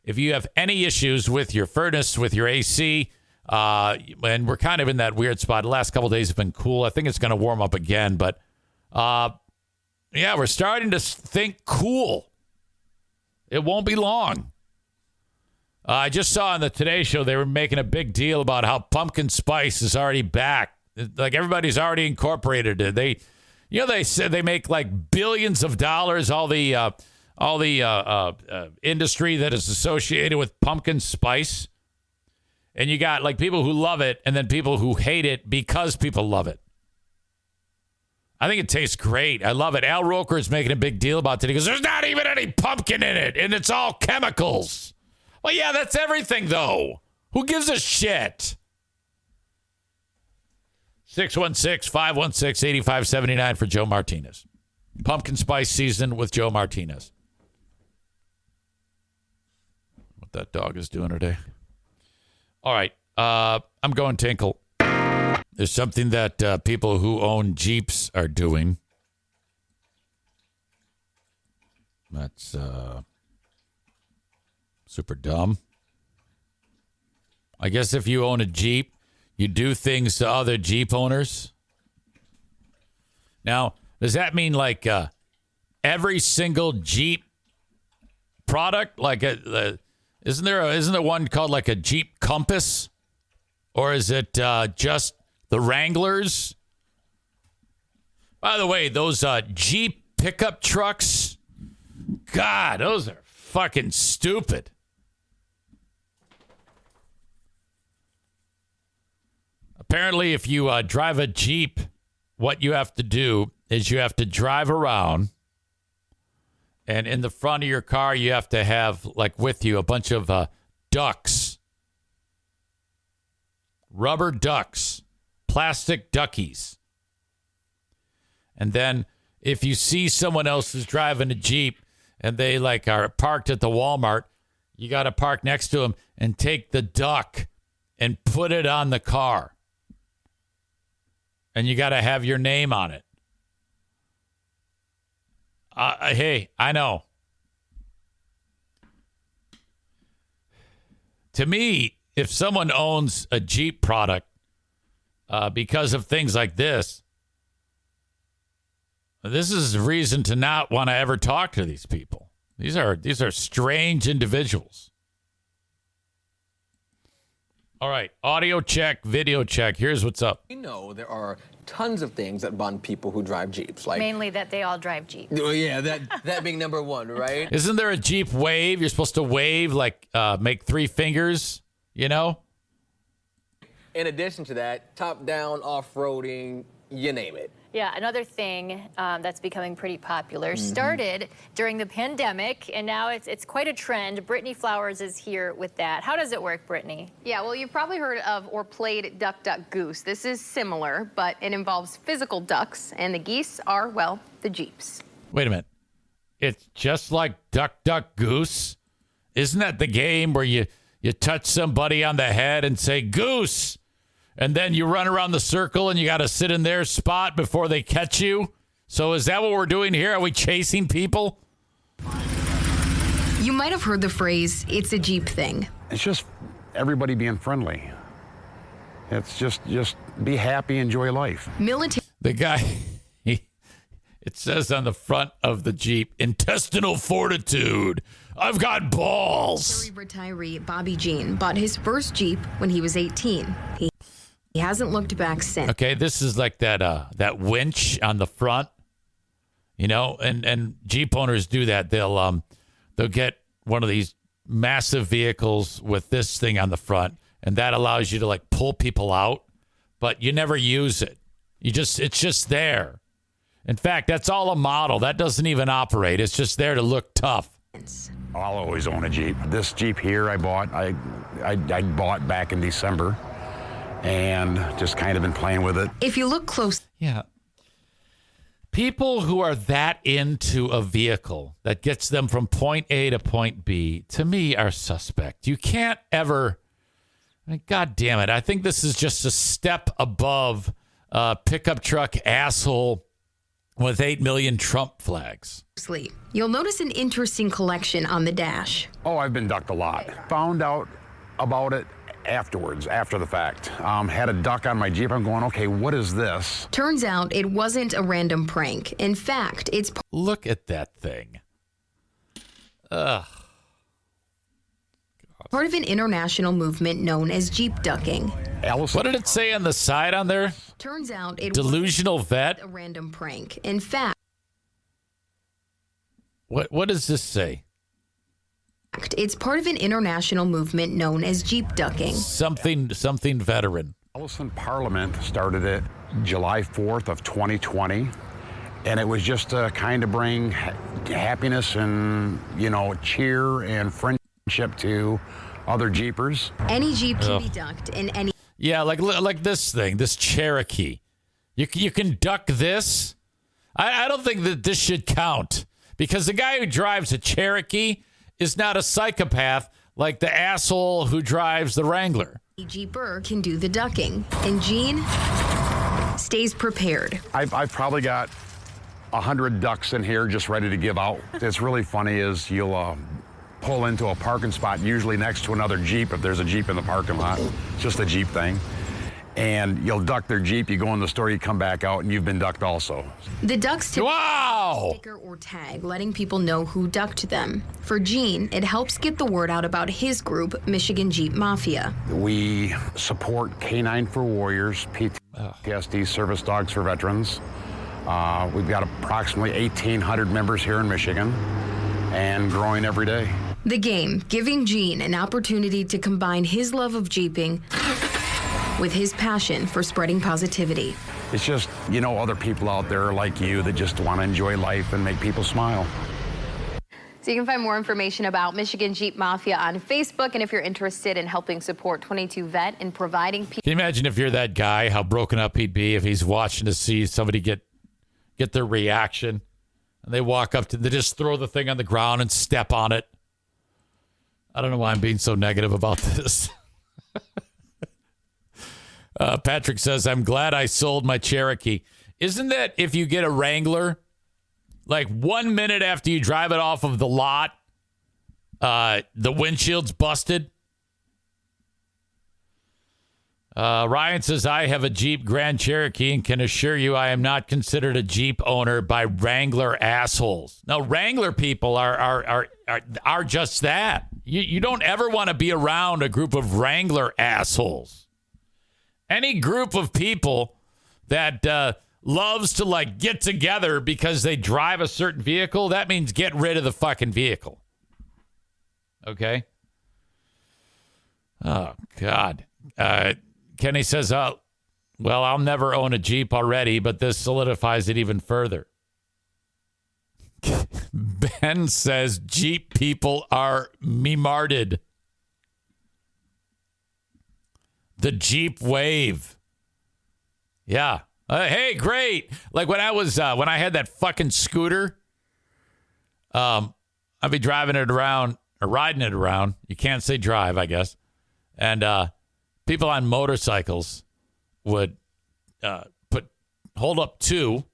If you have any issues with your furnace, with your AC, and we're kind of in that weird spot. The last couple of days have been cool. I think it's going to warm up again, but yeah, we're starting to think cool. It won't be long. I just saw on the Today Show they were making a big deal about how pumpkin spice is already back. Like everybody's already incorporated it. They said they make like billions of dollars. All the industry that is associated with pumpkin spice, and you got like people who love it, and then people who hate it because people love it. I think it tastes great. I love it. Al Roker is making a big deal about it. He goes, "There's not even any pumpkin in it, and it's all chemicals." Well, yeah, that's everything, though. Who gives a shit? 616-516-8579 for Joe Martinez. Pumpkin spice season with Joe Martinez. What that dog is doing today. All right. I'm going Tinkle. There's something that people who own Jeeps are doing. That's super dumb. I guess if you own a Jeep, you do things to other Jeep owners. Now, does that mean like every single Jeep product? Like, isn't there one called like a Jeep Compass? Or is it just the Wranglers? By the way, those Jeep pickup trucks, God, those are fucking stupid. Apparently, if you drive a Jeep, what you have to do is you have to drive around, and in the front of your car, you have to have, like, with you a bunch of ducks. Rubber ducks. Plastic duckies. And then if you see someone else who's driving a Jeep and they, like, are parked at the Walmart, you got to park next to them and take the duck and put it on the car. And you got to have your name on it. Hey, I know. To me, if someone owns a Jeep product because of things like this is a reason to not want to ever talk to these people. These are strange individuals. All right. Audio check, video check. Here's what's up. We know there are tons of things that bond people who drive Jeeps. Like, Mainly that they all drive Jeeps. oh, yeah, that being number one, right? Isn't there a Jeep wave? You're supposed to wave, like make 3 fingers, you know? In addition to that, top-down, off-roading, you name it. Yeah, another thing that's becoming pretty popular started during the pandemic, and now it's quite a trend. Brittany Flowers is here with that. How does it work, Brittany? Yeah, well, you've probably heard of or played Duck, Duck, Goose. This is similar, but it involves physical ducks, and the geese are, well, the Jeeps. Wait a minute. It's just like Duck, Duck, Goose? Isn't that the game where you touch somebody on the head and say, Goose? And then you run around the circle and you got to sit in their spot before they catch you? So is that what we're doing here? Are we chasing people? You might have heard the phrase, it's a Jeep thing. It's just everybody being friendly. It's just be happy, enjoy life. The guy, it says on the front of the Jeep, intestinal fortitude. I've got balls. Retiree Bobby Jean bought his first Jeep when he was 18. He hasn't looked back since. Okay, this is like that winch on the front, you know, and Jeep owners do that. They'll get one of these massive vehicles with this thing on the front, and that allows you to like pull people out, but you never use it. It's just there. In fact, that's all a model. That doesn't even operate. It's just there to look tough. I'll always own a Jeep. This Jeep here I bought back in December. And just kind of been playing with it. If you look close. Yeah. People who are that into a vehicle that gets them from point A to point B, to me, are suspect. You can't ever. I mean, God damn it. I think this is just a step above pickup truck asshole with 8 million Trump flags. You'll notice an interesting collection on the dash. Oh, I've been ducked a lot. Found out about it afterwards, after the fact. Had a duck on my Jeep. I'm going, okay, what is this? Turns out it wasn't a random prank. In fact, it's Look at that thing. Ugh. part of an international movement known as Jeep ducking. Allison. What did it say on the side on there? Turns out it Delusional vet? wasn't a random prank. In fact, What does this say? it's part of an international movement known as Jeep ducking. Something veteran. Allison Parliament started it July 4th of 2020. And it was just to kind of bring happiness and, cheer and friendship to other Jeepers. Any Jeep can be ducked in any... Yeah, like this thing, this Cherokee. You can duck this? I don't think that this should count. Because the guy who drives a Cherokee is not a psychopath like the asshole who drives the Wrangler. Jeeper can do the ducking. And Gene stays prepared. I've probably got 100 ducks in here just ready to give out. It's really funny is you'll pull into a parking spot, usually next to another Jeep if there's a Jeep in the parking lot. It's just a Jeep thing. And you'll duck their Jeep, you go in the store, you come back out, and you've been ducked also. The ducks tip Wow! sticker or tag, letting people know who ducked them. For Gene, it helps get the word out about his group, Michigan Jeep Mafia. We support K9 for Warriors, PTSD Service Dogs for Veterans. We've got approximately 1,800 members here in Michigan and growing every day. The game, giving Gene an opportunity to combine his love of Jeeping with his passion for spreading positivity. It's just, other people out there like you that just want to enjoy life and make people smile. So you can find more information about Michigan Jeep Mafia on Facebook. And if you're interested in helping support 22 Vet and providing... Can you imagine if you're that guy, how broken up he'd be if he's watching to see somebody get their reaction? And they walk up they just throw the thing on the ground and step on it. I don't know why I'm being so negative about this. Patrick says, I'm glad I sold my Cherokee. Isn't that if you get a Wrangler, like 1 minute after you drive it off of the lot, the windshield's busted? Ryan says, I have a Jeep Grand Cherokee and can assure you I am not considered a Jeep owner by Wrangler assholes. No, Wrangler people are just that. You don't ever want to be around a group of Wrangler assholes. Any group of people that loves to like get together because they drive a certain vehicle, that means get rid of the fucking vehicle. Okay? Oh, God. Kenny says, well, I'll never own a Jeep already, but this solidifies it even further. Ben says Jeep people are memarted. The Jeep wave. Yeah. Hey, great. Like when I had that fucking scooter, I'd be driving it around or riding it around. You can't say drive, I guess. And people on motorcycles would hold up 2,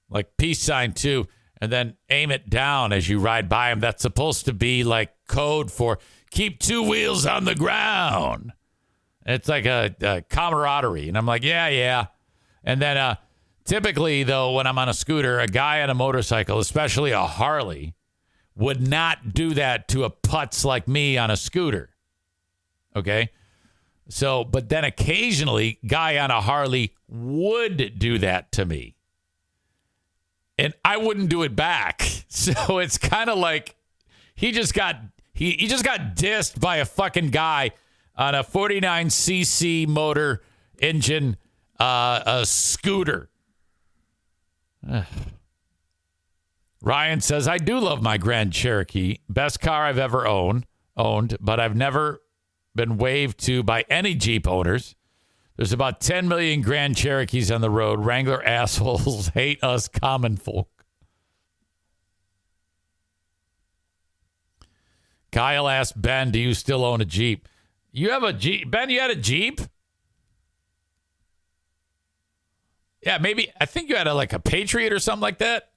like peace sign 2, and then aim it down as you ride by them. That's supposed to be like code for keep 2 wheels on the ground. It's like a camaraderie. And I'm like, yeah. And then typically, though, when I'm on a scooter, a guy on a motorcycle, especially a Harley, would not do that to a putz like me on a scooter. Okay? So, but then occasionally, guy on a Harley would do that to me. And I wouldn't do it back. So it's kind of like he just got dissed by a fucking guy on a 49cc motor engine a scooter. Ryan says, I do love my Grand Cherokee. Best car I've ever owned, but I've never been waved to by any Jeep owners. There's about 10 million Grand Cherokees on the road. Wrangler assholes hate us common folk. Kyle asked Ben, do you still own a Jeep? You have a Jeep? Ben, you had a Jeep? Yeah, maybe. I think you had a Patriot or something like that.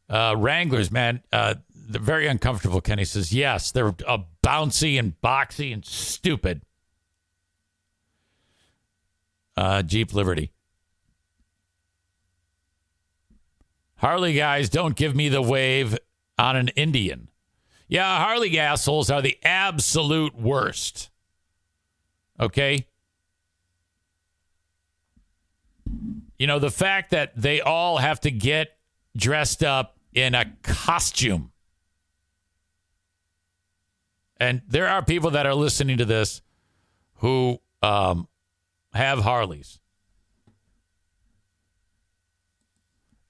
Wranglers, man. They're very uncomfortable, Kenny says. Yes, they're bouncy and boxy and stupid. Jeep Liberty. Harley guys, don't give me the wave on an Indian. Yeah, Harley assholes are the absolute worst. Okay? You know, the fact that they all have to get dressed up in a costume. And there are people that are listening to this who have Harleys.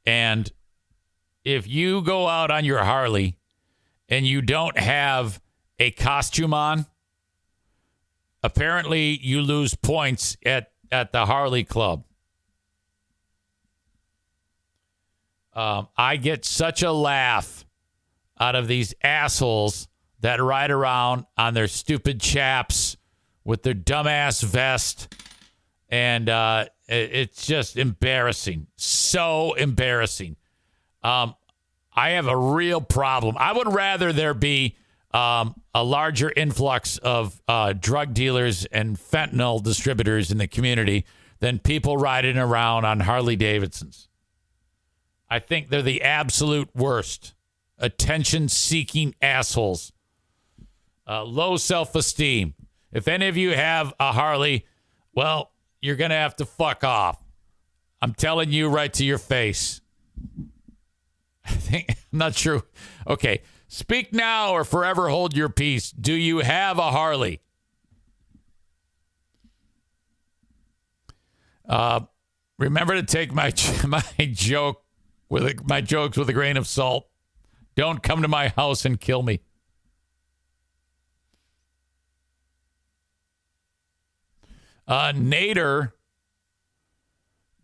And if you go out on your Harley and you don't have a costume on, apparently you lose points at the Harley Club. I get such a laugh out of these assholes that ride around on their stupid chaps with their dumbass vest. And it's just embarrassing. So embarrassing. I have a real problem. I would rather there be a larger influx of drug dealers and fentanyl distributors in the community than people riding around on Harley Davidsons. I think they're the absolute worst. Attention-seeking assholes. Low self-esteem. If any of you have a Harley, well, you're going to have to fuck off. I'm telling you right to your face. I'm not sure. Okay. Speak now or forever hold your peace. Do you have a Harley? Remember to take my jokes with a grain of salt. Don't come to my house and kill me. Nader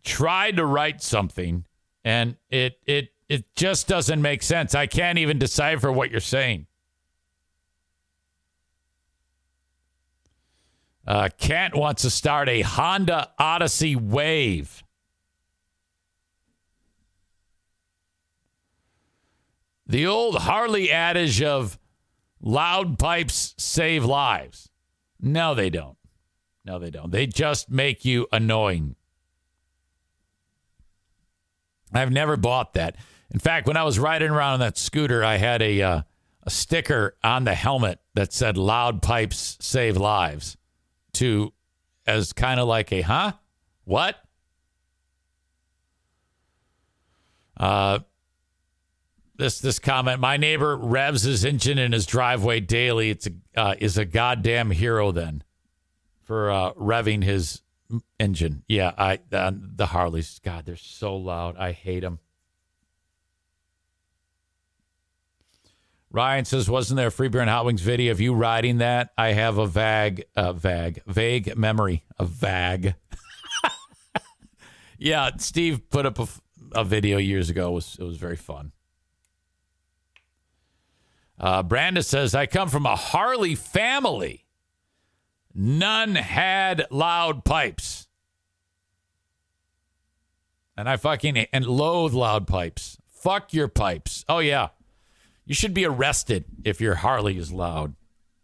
tried to write something, and it just doesn't make sense. I can't even decipher what you're saying. Kent wants to start a Honda Odyssey Wave. The old Harley adage of loud pipes save lives. No, they don't. No, they don't. They just make you annoying. I've never bought that. In fact, when I was riding around on that scooter, I had a sticker on the helmet that said "Loud pipes save lives," as kind of like a huh? What? This comment: my neighbor revs his engine in his driveway daily. Is a goddamn hero then for revving his engine. Yeah, the Harleys. God, they're so loud. I hate them. Ryan says, wasn't there a Free Beer and Hot Wings video of you riding that? I have a vague memory of VAG. Yeah, Steve put up a video years ago. It was very fun. Brandon says, I come from a Harley family. None had loud pipes. And I loathe loud pipes. Fuck your pipes. Oh, yeah. You should be arrested if your Harley is loud.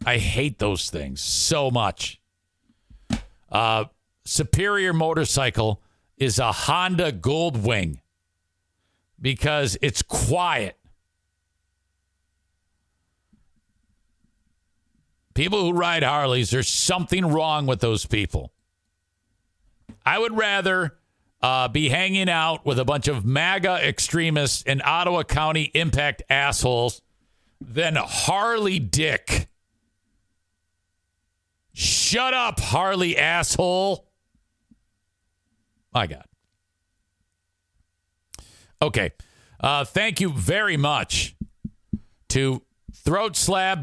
I hate those things so much. Superior motorcycle is a Honda Goldwing because it's quiet. People who ride Harleys, there's something wrong with those people. I would rather be hanging out with a bunch of MAGA extremists and Ottawa County Impact assholes than Harley Dick. Shut up, Harley asshole. My God. Okay. Thank you very much to Throat Slash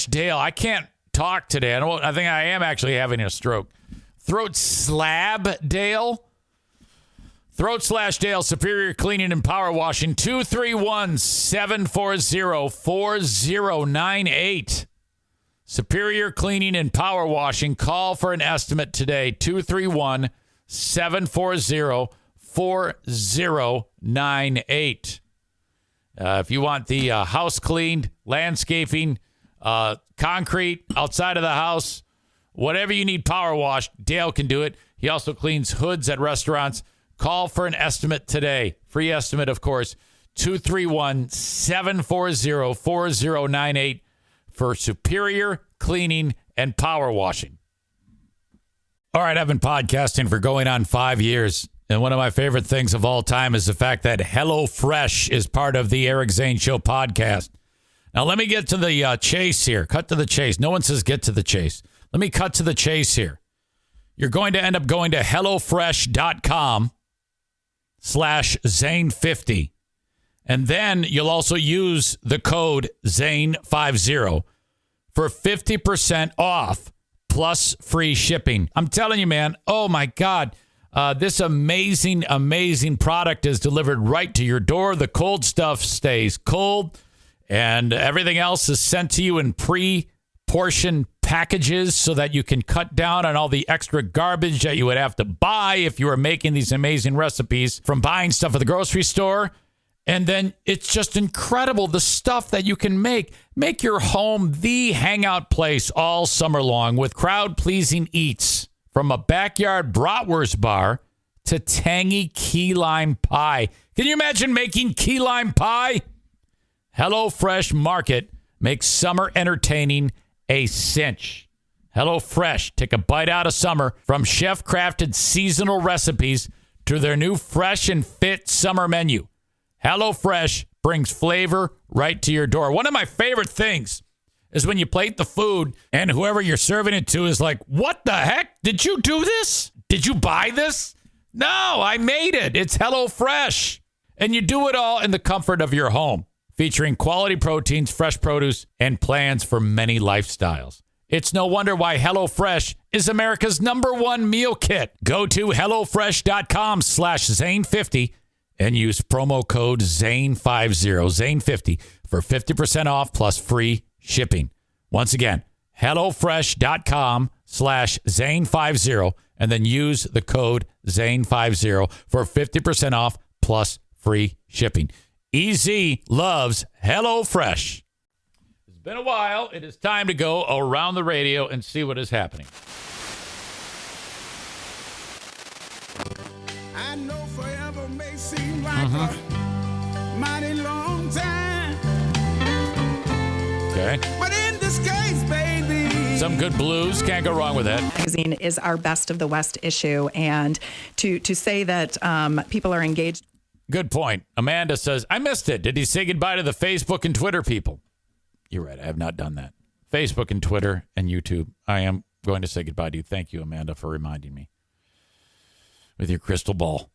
Dale. I can't talk today. I think I am actually having a stroke. Throat Slab Dale. Throat Slash Dale, Superior Cleaning and Power Washing, 231-740-4098. Superior Cleaning and Power Washing. Call for an estimate today, 231-740-4098. If you want the house cleaned, landscaping, concrete outside of the house, whatever you need power washed, Dale can do it. He also cleans hoods at restaurants. Call for an estimate today. Free estimate, of course. 231-740-4098 for Superior Cleaning and Power Washing. All right, I've been podcasting for going on 5 years. And one of my favorite things of all time is the fact that HelloFresh is part of the Eric Zane Show podcast. Now, let me get to the chase here. Cut to the chase. No one says get to the chase. Let me cut to the chase here. You're going to end up going to HelloFresh.com/Zane50. And then you'll also use the code Zane50 for 50% off plus free shipping. I'm telling you, man. Oh, my God. This amazing, amazing product is delivered right to your door. The cold stuff stays cold, and everything else is sent to you in pre-portioned packages so that you can cut down on all the extra garbage that you would have to buy if you were making these amazing recipes from buying stuff at the grocery store. And then it's just incredible, the stuff that you can make. Make your home the hangout place all summer long with crowd-pleasing eats. From a backyard bratwurst bar to tangy key lime pie. Can you imagine making key lime pie? HelloFresh Market makes summer entertaining a cinch. HelloFresh, take a bite out of summer from chef-crafted seasonal recipes to their new fresh and fit summer menu. HelloFresh brings flavor right to your door. One of my favorite things is when you plate the food and whoever you're serving it to is like, what the heck? Did you do this? Did you buy this? No, I made it. It's HelloFresh. And you do it all in the comfort of your home, featuring quality proteins, fresh produce, and plans for many lifestyles. It's no wonder why HelloFresh is America's #1 meal kit. Go to HelloFresh.com/Zane50 and use promo code Zane50, Zane50 for 50% off plus free shipping. Once again, HelloFresh.com/Zane50 and then use the code Zane50 for 50% off plus free shipping. EZ loves HelloFresh. It's been a while. It is time to go around the radio and see what is happening. I know forever may seem like a mighty long time. Okay. But in this case, baby. Some good blues. Can't go wrong with that. Magazine is our Best of the West issue. And to say that people are engaged. Good point. Amanda says, I missed it. Did he say goodbye to the Facebook and Twitter people? You're right. I have not done that. Facebook and Twitter and YouTube. I am going to say goodbye to you. Thank you, Amanda, for reminding me with your crystal ball.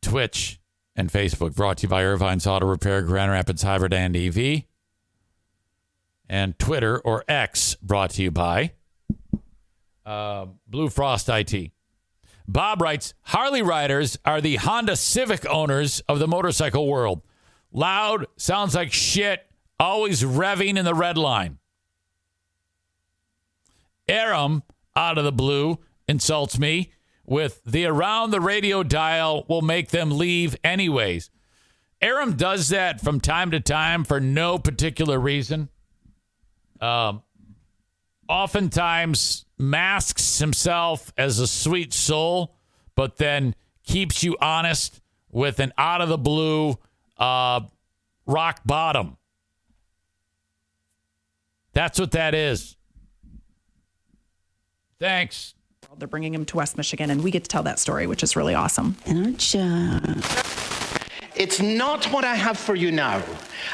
Twitch and Facebook brought to you by Irvine's Auto Repair, Grand Rapids Hybrid and EV. And Twitter, or X, brought to you by Blue Frost IT. Bob writes, Harley riders are the Honda Civic owners of the motorcycle world. Loud, sounds like shit, always revving in the red line. Aram, out of the blue, insults me with the around the radio dial will make them leave anyways. Aram does that from time to time for no particular reason. Oftentimes masks himself as a sweet soul, but then keeps you honest with an out of the blue rock bottom. That's what that is. Thanks. They're bringing him to West Michigan, and we get to tell that story, which is really awesome. It's not what I have for you now.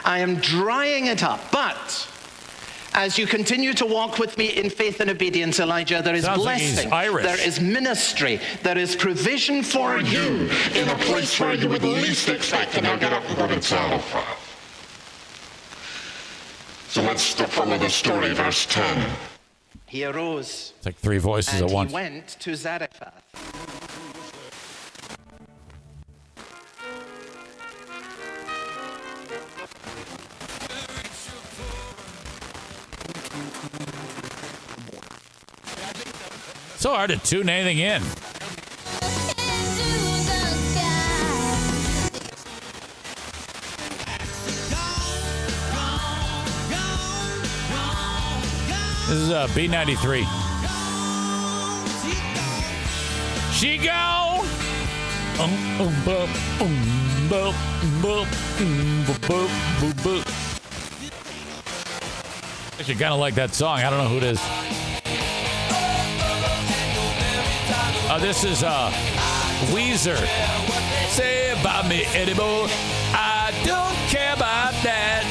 I am drying it up, but as you continue to walk with me in faith and obedience, Elijah, there is blessing, there is ministry, there is provision for you in a place where you would least expect. And I'll get up and go to Zarephath. So let's follow the story, verse 10. He arose. It's like three voices and at once. He went to Zarephath. So hard to tune anything in. This is B93. She go. Actually, kind of like that song. I don't know who it is. This is Weezer. Say about me anymore. I don't care about that.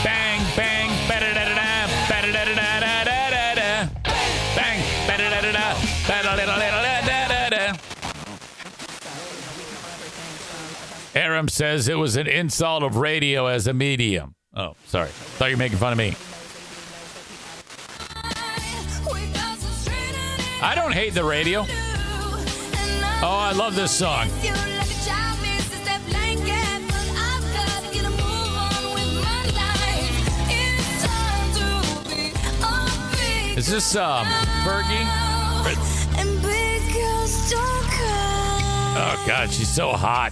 Bang, bang, ba-da-da-da-da, ba-da-da-da-da-da-da-da. Bang, ba-da-da-da-da, ba-da-da-da-da-da-da. Aram says it was an insult of radio as a medium. Oh, sorry. Thought you were making fun of me. I don't hate the radio. Oh, I love this song. Is this Fergie? Oh God, she's so hot.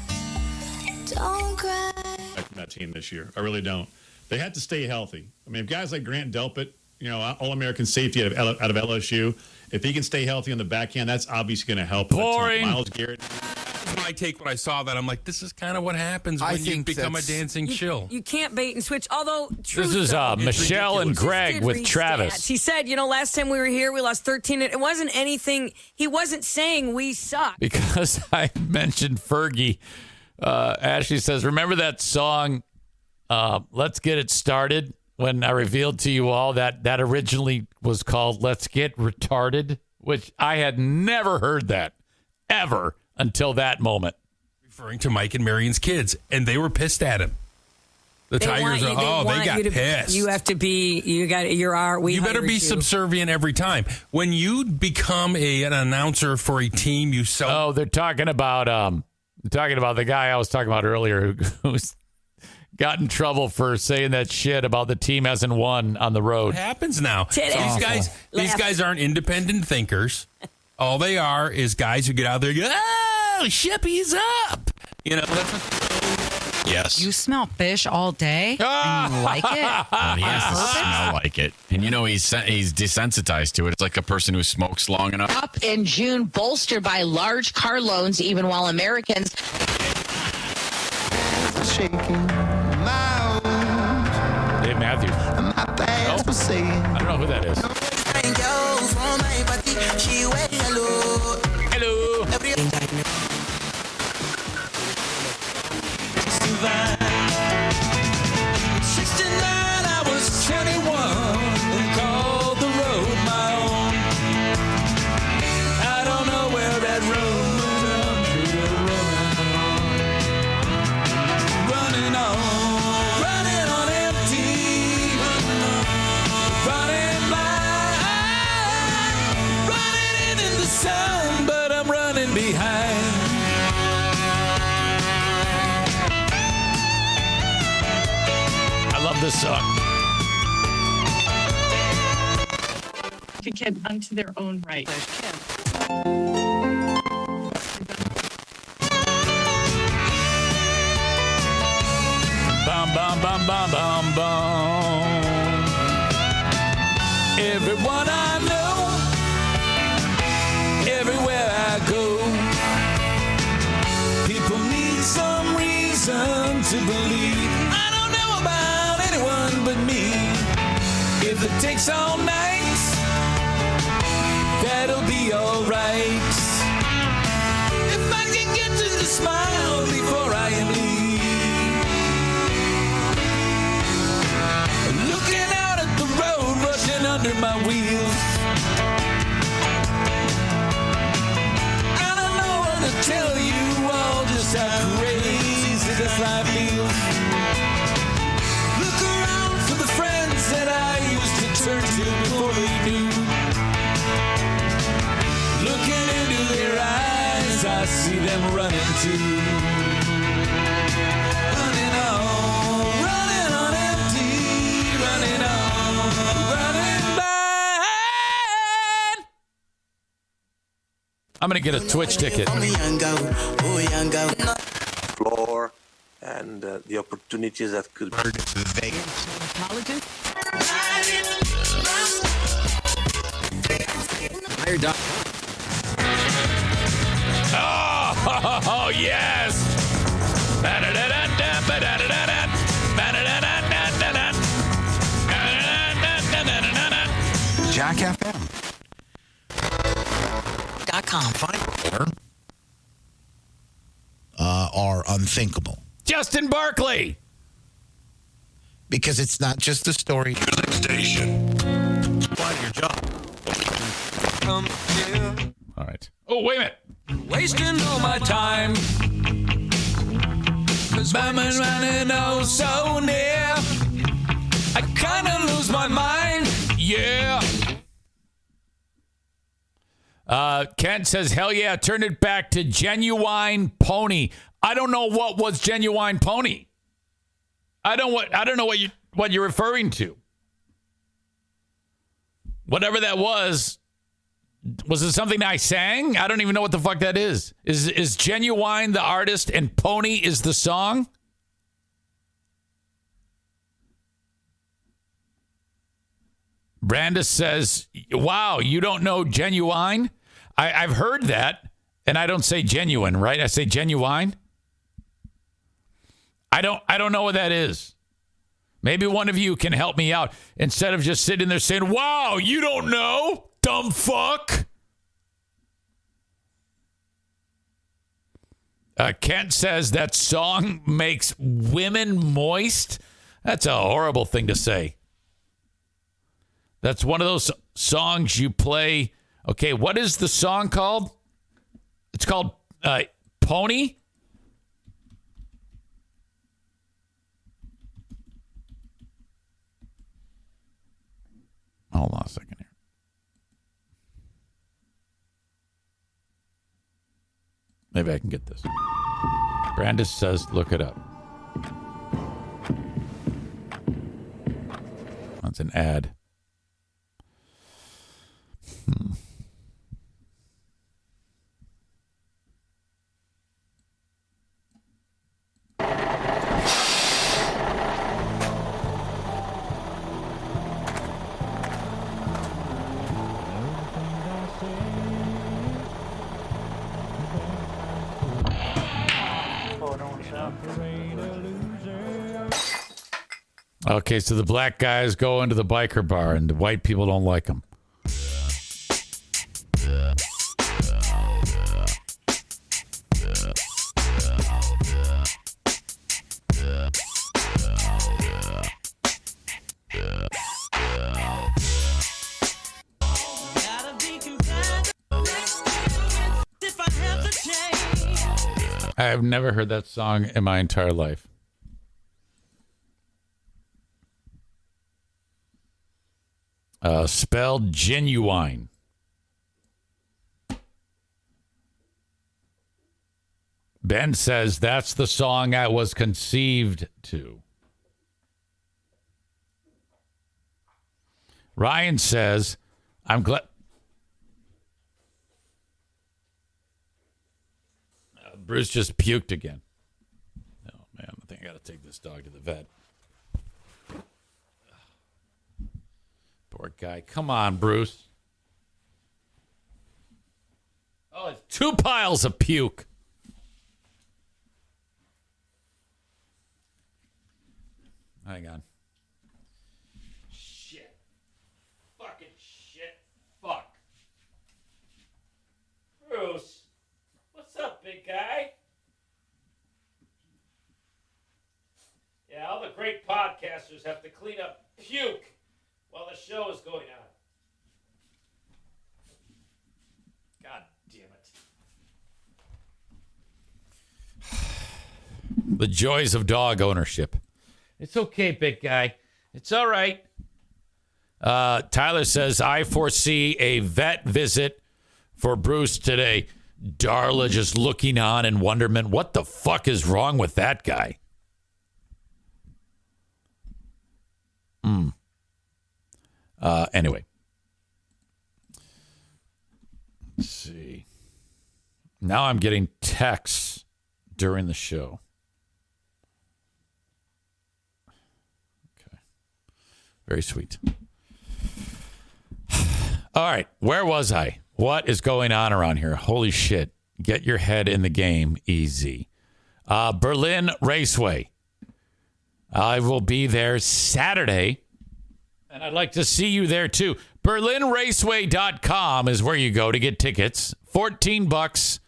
Don't cry. From that team this year, I really don't. They had to stay healthy. I mean, if guys like Grant Delpit, you know, All-American safety out of LSU, if he can stay healthy on the backhand, that's obviously going to help. Boring. Myles Garrett. My take when I saw that, I'm like, this is kind of what happens when you become a dancing shill. You can't bait and switch. Although, this is Michelle and Greg with Travis. Stats. He said, you know, last time we were here, we lost 13. It wasn't anything. He wasn't saying we suck. Because I mentioned Fergie. Ashley says, remember that song, Let's Get It Started? When I revealed to you all that originally was called Let's Get Retarded, which I had never heard that ever until that moment. Referring to Mike and Marion's kids, and they were pissed at him. The Tigers they got pissed. You have to be, you better be subservient every time. When you become an announcer for a team, you sell. Oh, they're talking about the guy I was talking about earlier who's got in trouble for saying that shit about the team hasn't won on the road. What happens now? These guys aren't independent thinkers. All they are is guys who get out there and go, oh, Shippy's up. You know, that's what Yes. You smell fish all day and you like it? Well, he has to smell like it. And he's desensitized to it. It's like a person who smokes long enough. Up in June, bolstered by large car loans, even while Americans shaking my Dave Matthews. I don't know who that is. Hello. I was 21 and called the road my own. I don't know where that road running on empty, running blind, running in the sun, but I'm running behind. I love this song. To get unto their own right. Bum, bum, bum, bum, bum, bum. Everyone I know, everywhere I go, people need some reason to believe. I don't know about anyone but me. If it takes all night, that'll be alright. If I can get to the smile before I am leave. Looking out at the road, rushing under my wheels. I don't know what to tell you all, just how crazy this life feels. Look around for the friends that I used to turn to before we knew. Looking into their eyes, I see them running too. Running on empty, running by. I'm going to get a Twitch ticket. Floor and the opportunities that could be. Oh, yes. Jack FM. .com. Are unthinkable. Justin Barkley. Because it's not just a story. Station. Find your job. All right. Oh, wait a minute. Wasting all my time. 'Cause I'm running oh so near. I kinda lose my mind. Yeah. Kent says, hell yeah, turn it back to Genuine Pony. I don't know what was Genuine Pony. I don't know what you're referring to. Whatever that was it something I sang? I don't even know what the fuck that is. Is Genuine the artist and Pony is the song? Brandis says, wow, you don't know Genuine? I've heard that, and I don't say genuine, right? I say genuine. I don't know what that is. Maybe one of you can help me out instead of just sitting there saying, wow, you don't know, dumb fuck. Kent says that song makes women moist. That's a horrible thing to say. That's one of those songs you play. Okay, what is the song called? It's called Pony. Hold on a second here. Maybe I can get this. Brandis says, look it up. That's an ad. Okay, so the black guys go into the biker bar and the white people don't like them. I've never heard that song in my entire life. Spelled genuine. Ben says that's the song I was conceived to. Ryan says, I'm glad. Bruce just puked again. Oh, man, I think I got to take this dog to the vet. Poor guy. Come on, Bruce. Oh, it's 2 piles of puke. Hang on. Shit. Fucking shit. Fuck. Bruce. What's up, big guy? Yeah, all the great podcasters have to clean up puke while the show is going on. God damn it. The joys of dog ownership. It's okay, big guy. It's all right. Tyler says, I foresee a vet visit for Bruce today. Darla just looking on in wonderment. What the fuck is wrong with that guy? Anyway. Let's see. Now I'm getting texts during the show. Okay. Very sweet. All right. Where was I? What is going on around here? Holy shit. Get your head in the game easy. Berlin Raceway. I will be there Saturday, and I'd like to see you there too. BerlinRaceway.com is where you go to get tickets. $14.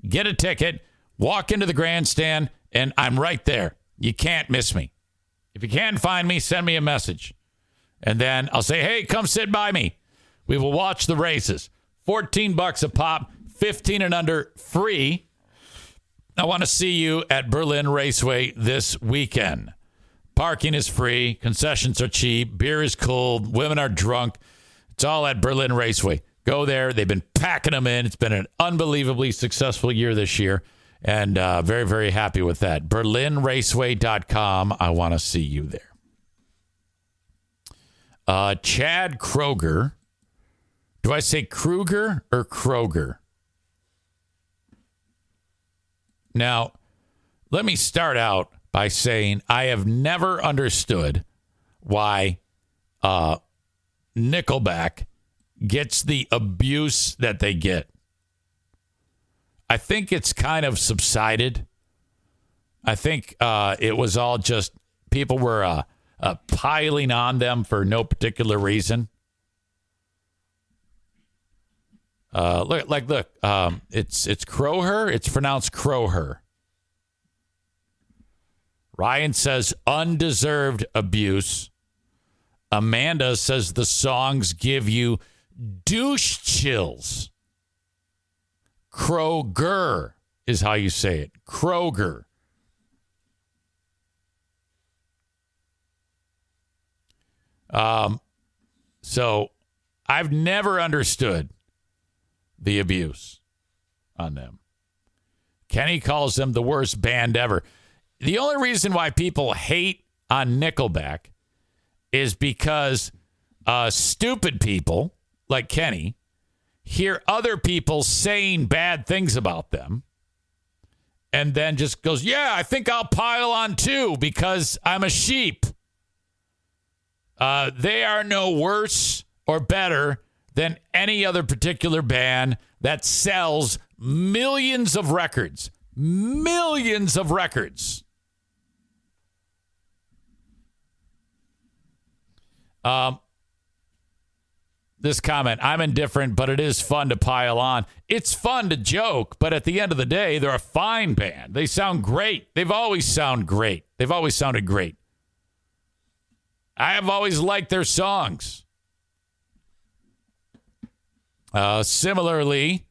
Get a ticket. Walk into the grandstand, and I'm right there. You can't miss me. If you can't find me, send me a message. And then I'll say, hey, come sit by me. We will watch the races. $14 a pop, 15 and under, free. I want to see you at Berlin Raceway this weekend. Parking is free. Concessions are cheap. Beer is cold. Women are drunk. It's all at Berlin Raceway. Go there. They've been packing them in. It's been an unbelievably successful year this year. And very, very happy with that. BerlinRaceway.com. I want to see you there. Chad Kroger. Do I say Kruger or Kroger? Now, let me start out by saying I have never understood why Nickelback gets the abuse that they get. I think it's kind of subsided. I think it was all just people were piling on them for no particular reason. Look, it's Crowher. It's pronounced Crowher. Ryan says undeserved abuse. Amanda says the songs give you douche chills. Kroger is how you say it. Kroger. So I've never understood the abuse on them. Kenny calls them the worst band ever. The only reason why people hate on Nickelback is because stupid people like Kenny hear other people saying bad things about them and then just goes, yeah, I think I'll pile on too because I'm a sheep. They are no worse or better than any other particular band that sells millions of records. Millions of records. This comment, I'm indifferent, but it is fun to pile on. It's fun to joke, but at the end of the day, they're a fine band. They sound great. They've always sounded great. I have always liked their songs. Similarly,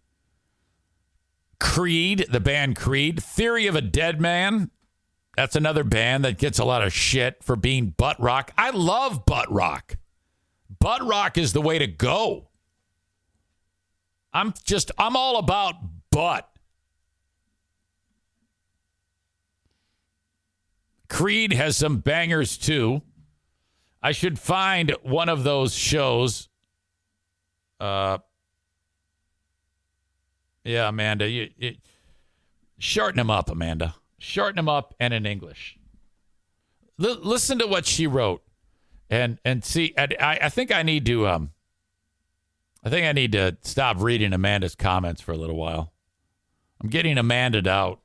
Creed, the band Creed, Theory of a Dead Man. That's another band that gets a lot of shit for being butt rock. I love butt rock. Butt rock is the way to go. I'm all about butt. Creed has some bangers too. I should find one of those shows. Yeah, Amanda, you shorten them up, Amanda. Shorten them up and in English. Listen to what she wrote. And see, I think I need to stop reading Amanda's comments for a little while. I'm getting Amanda'd out.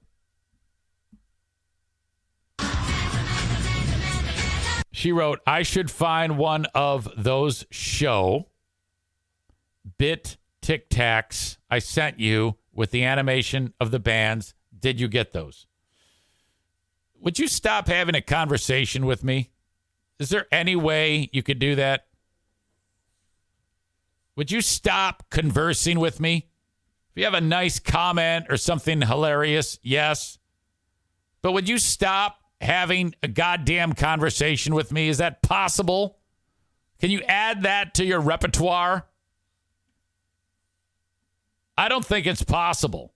She wrote, I should find one of those show bit Tic Tacs I sent you with the animation of the bands. Did you get those? Would you stop having a conversation with me? Is there any way you could do that? Would you stop conversing with me? If you have a nice comment or something hilarious, yes. But would you stop having a goddamn conversation with me? Is that possible? Can you add that to your repertoire? I don't think it's possible.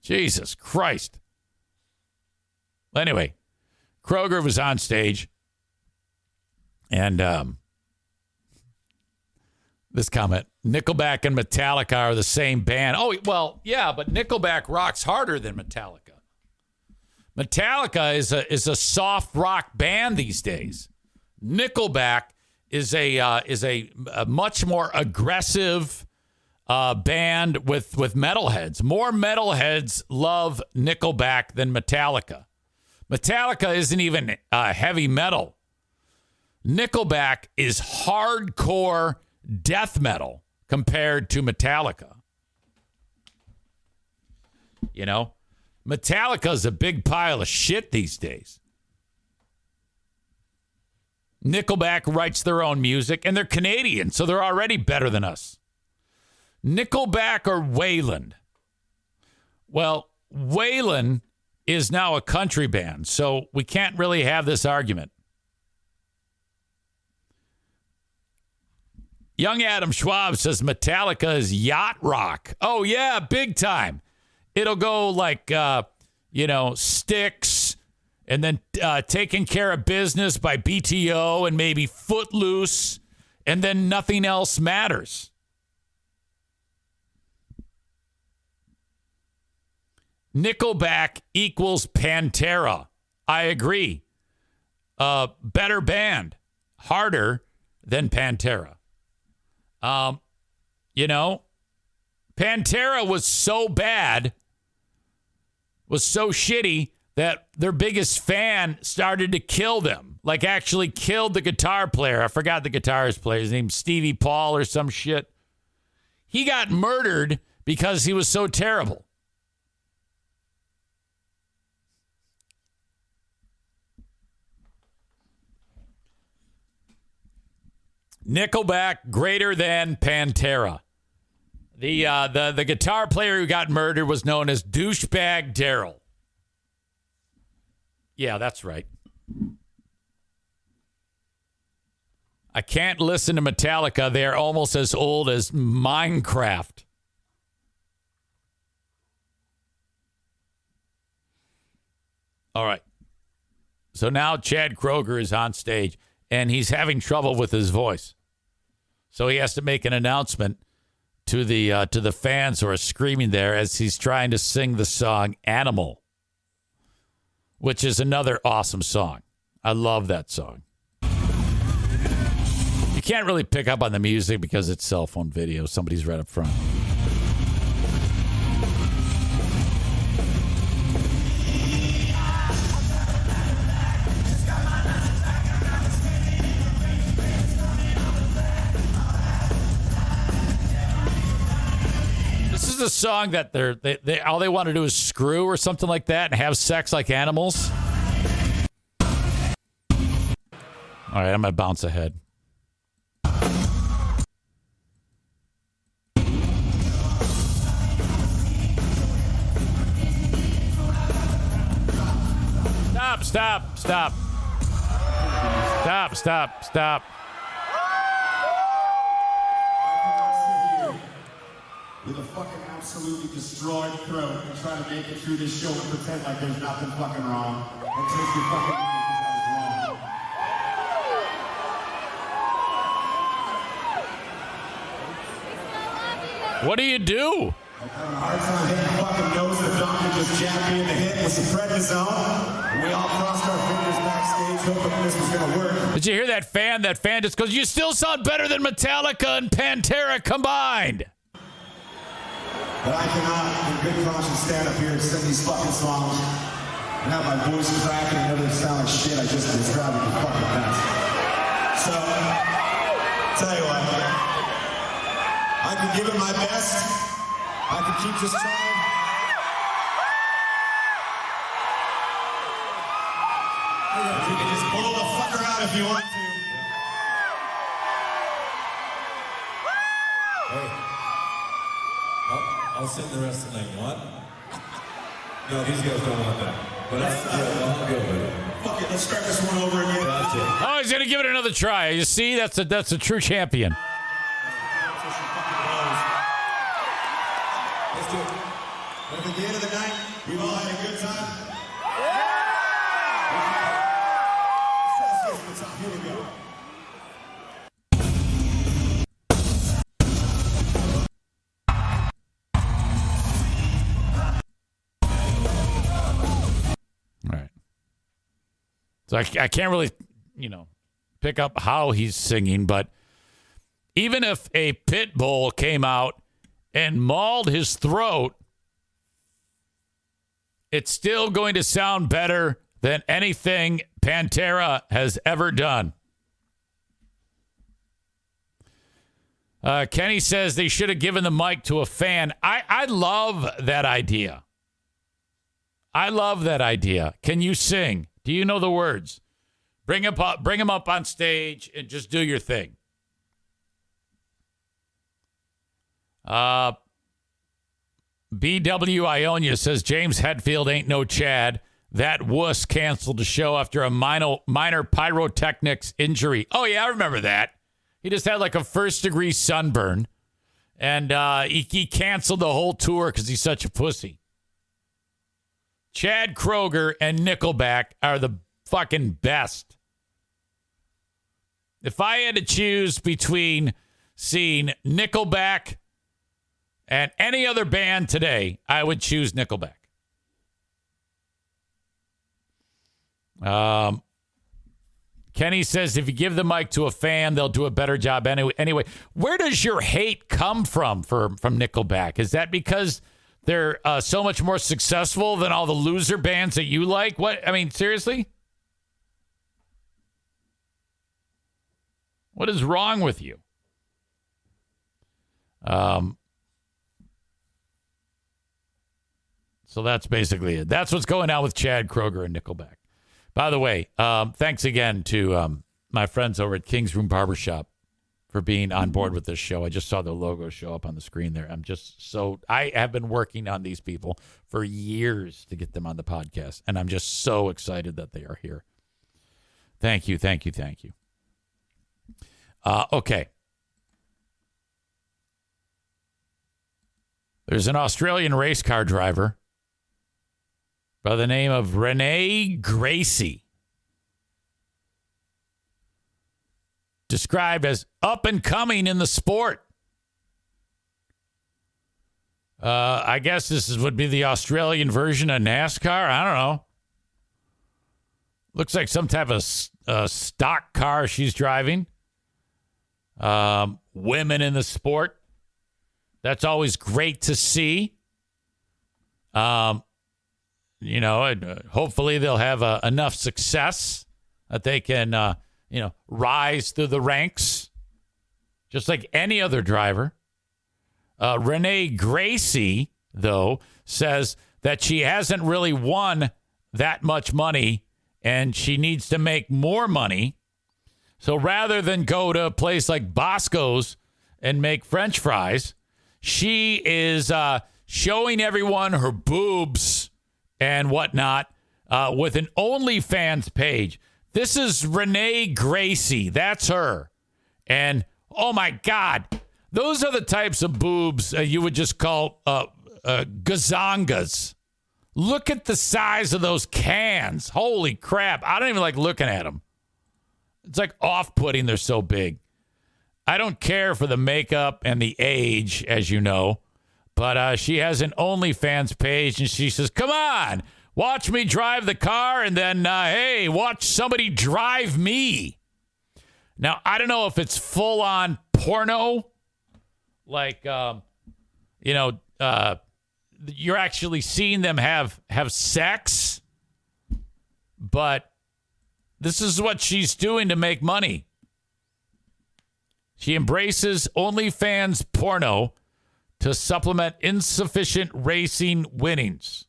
Jesus Christ. Anyway, Kroger was on stage, and this comment, Nickelback and Metallica are the same band. Oh, well, yeah, but Nickelback rocks harder than Metallica. Metallica is a soft rock band these days. Nickelback is a much more aggressive band with metalheads. More metalheads love Nickelback than Metallica. Metallica isn't even heavy metal. Nickelback is hardcore death metal compared to Metallica. You know, Metallica's a big pile of shit these days. Nickelback writes their own music, and they're Canadian, so they're already better than us. Nickelback or Wayland? Well, Wayland is now a country band, so we can't really have this argument. Young Adam Schwab says Metallica is yacht rock. Oh, yeah, big time. It'll go like, Styx, and then Taking Care of Business by BTO, and maybe Footloose, and then Nothing Else Matters. Nickelback equals Pantera. I agree. Better band. Harder than Pantera. Pantera was so bad, was so shitty, that their biggest fan started to kill them. Like, actually killed the guitar player. I forgot the guitarist player's name, Stevie Paul or some shit. He got murdered because he was so terrible. Nickelback greater than Pantera. The guitar player who got murdered was known as Douchebag Daryl. Yeah, that's right. I can't listen to Metallica. They're almost as old as Minecraft. All right. So now Chad Kroger is on stage, and he's having trouble with his voice. So he has to make an announcement to the fans who are screaming there as he's trying to sing the song Animal, which is another awesome song. I love that song. You can't really pick up on the music because it's cell phone video. Somebody's right up front. the song that they all they want to do is screw or something like that and have sex like animals? All right, I'm going to bounce ahead. Stop. With a fucking absolutely destroyed throat and try to make it through this show and pretend like there's nothing fucking wrong and take your fucking money because I was wrong. What do you do? I'm having a hard time hitting the fucking nose. The doctor just jabbed me in the hip with some prednisone. We all crossed our fingers backstage hoping this was going to work. Did you hear that fan? That fan just goes, you still sound better than Metallica and Pantera combined. But I cannot, in good conscience, stand up here and sing these fucking songs and have my voice cracking and everything sound like shit. I just described it the fucking best. So, tell you what, I can give it my best. I can keep just trying. You can just blow the fucker out if you want to. Hey. I'll sing the rest of the night. You want? No, these guys don't want that. But I'm good with it. Fuck it, let's start this one over again. Oh, he's going to give it another try. You see, that's a true champion. Let's do it. But at the end of the night, we've all had a good time. Here we go. All right. So I can't really, pick up how he's singing, but even if a pit bull came out and mauled his throat, it's still going to sound better than anything Pantera has ever done. Kenny says they should have given the mic to a fan. I love that idea. I love that idea. Can you sing? Do you know the words? Bring him up on stage and just do your thing. BW Ionia says James Hetfield ain't no Chad. That wuss canceled the show after a minor pyrotechnics injury. Oh, yeah, I remember that. He just had like a first-degree sunburn, and he canceled the whole tour because he's such a pussy. Chad Kroeger and Nickelback are the fucking best. If I had to choose between seeing Nickelback and any other band today, I would choose Nickelback. Kenny says if you give the mic to a fan, they'll do a better job anyway. Where does your hate come from Nickelback? Is that because they're so much more successful than all the loser bands that you like? What? I mean, seriously? What is wrong with you? So that's basically it. That's what's going on with Chad Kroeger and Nickelback. By the way, thanks again to my friends over at King's Room Barbershop for being on board with this show. I just saw their logo show up on the screen there. I have been working on these people for years to get them on the podcast, and I'm just so excited that they are here. Thank you. Okay. There's an Australian race car driver by the name of Renee Gracie, described as up and coming in the sport. I guess this would be the Australian version of NASCAR. I don't know. Looks like some type of stock car she's driving. Women in the sport. That's always great to see. Hopefully they'll have enough success that they can, rise through the ranks, just like any other driver. Renee Gracie, though, says that she hasn't really won that much money and she needs to make more money. So rather than go to a place like Bosco's and make French fries, she is showing everyone her boobs and whatnot with an OnlyFans page. This is Renee Gracie. That's her. And, oh, my God, those are the types of boobs you would just call gazongas. Look at the size of those cans. Holy crap. I don't even like looking at them. It's like off-putting. They're so big. I don't care for the makeup and the age, as you know, but she has an OnlyFans page, and she says, come on, watch me drive the car, and then, hey, watch somebody drive me. Now, I don't know if it's full-on porno, like, you're actually seeing them have sex, but this is what she's doing to make money. She embraces OnlyFans porno to supplement insufficient racing winnings.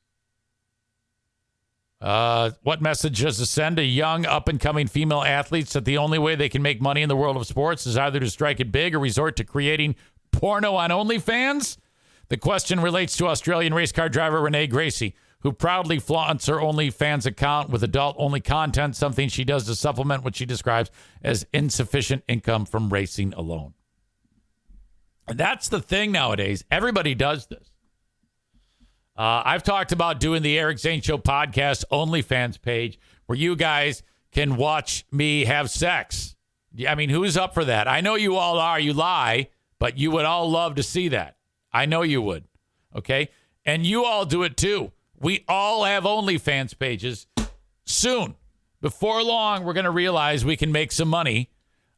What message does it send to young, up-and-coming female athletes that the only way they can make money in the world of sports is either to strike it big or resort to creating porno on OnlyFans? The question relates to Australian race car driver Renee Gracie, who proudly flaunts her OnlyFans account with adult-only content, something she does to supplement what she describes as insufficient income from racing alone. And that's the thing nowadays. Everybody does this. I've talked about doing the Eric Zane Show podcast OnlyFans page where you guys can watch me have sex. I mean, who's up for that? I know you all are. You lie, but you would all love to see that. I know you would. Okay? And you all do it too. We all have OnlyFans pages. Soon, before long, we're going to realize we can make some money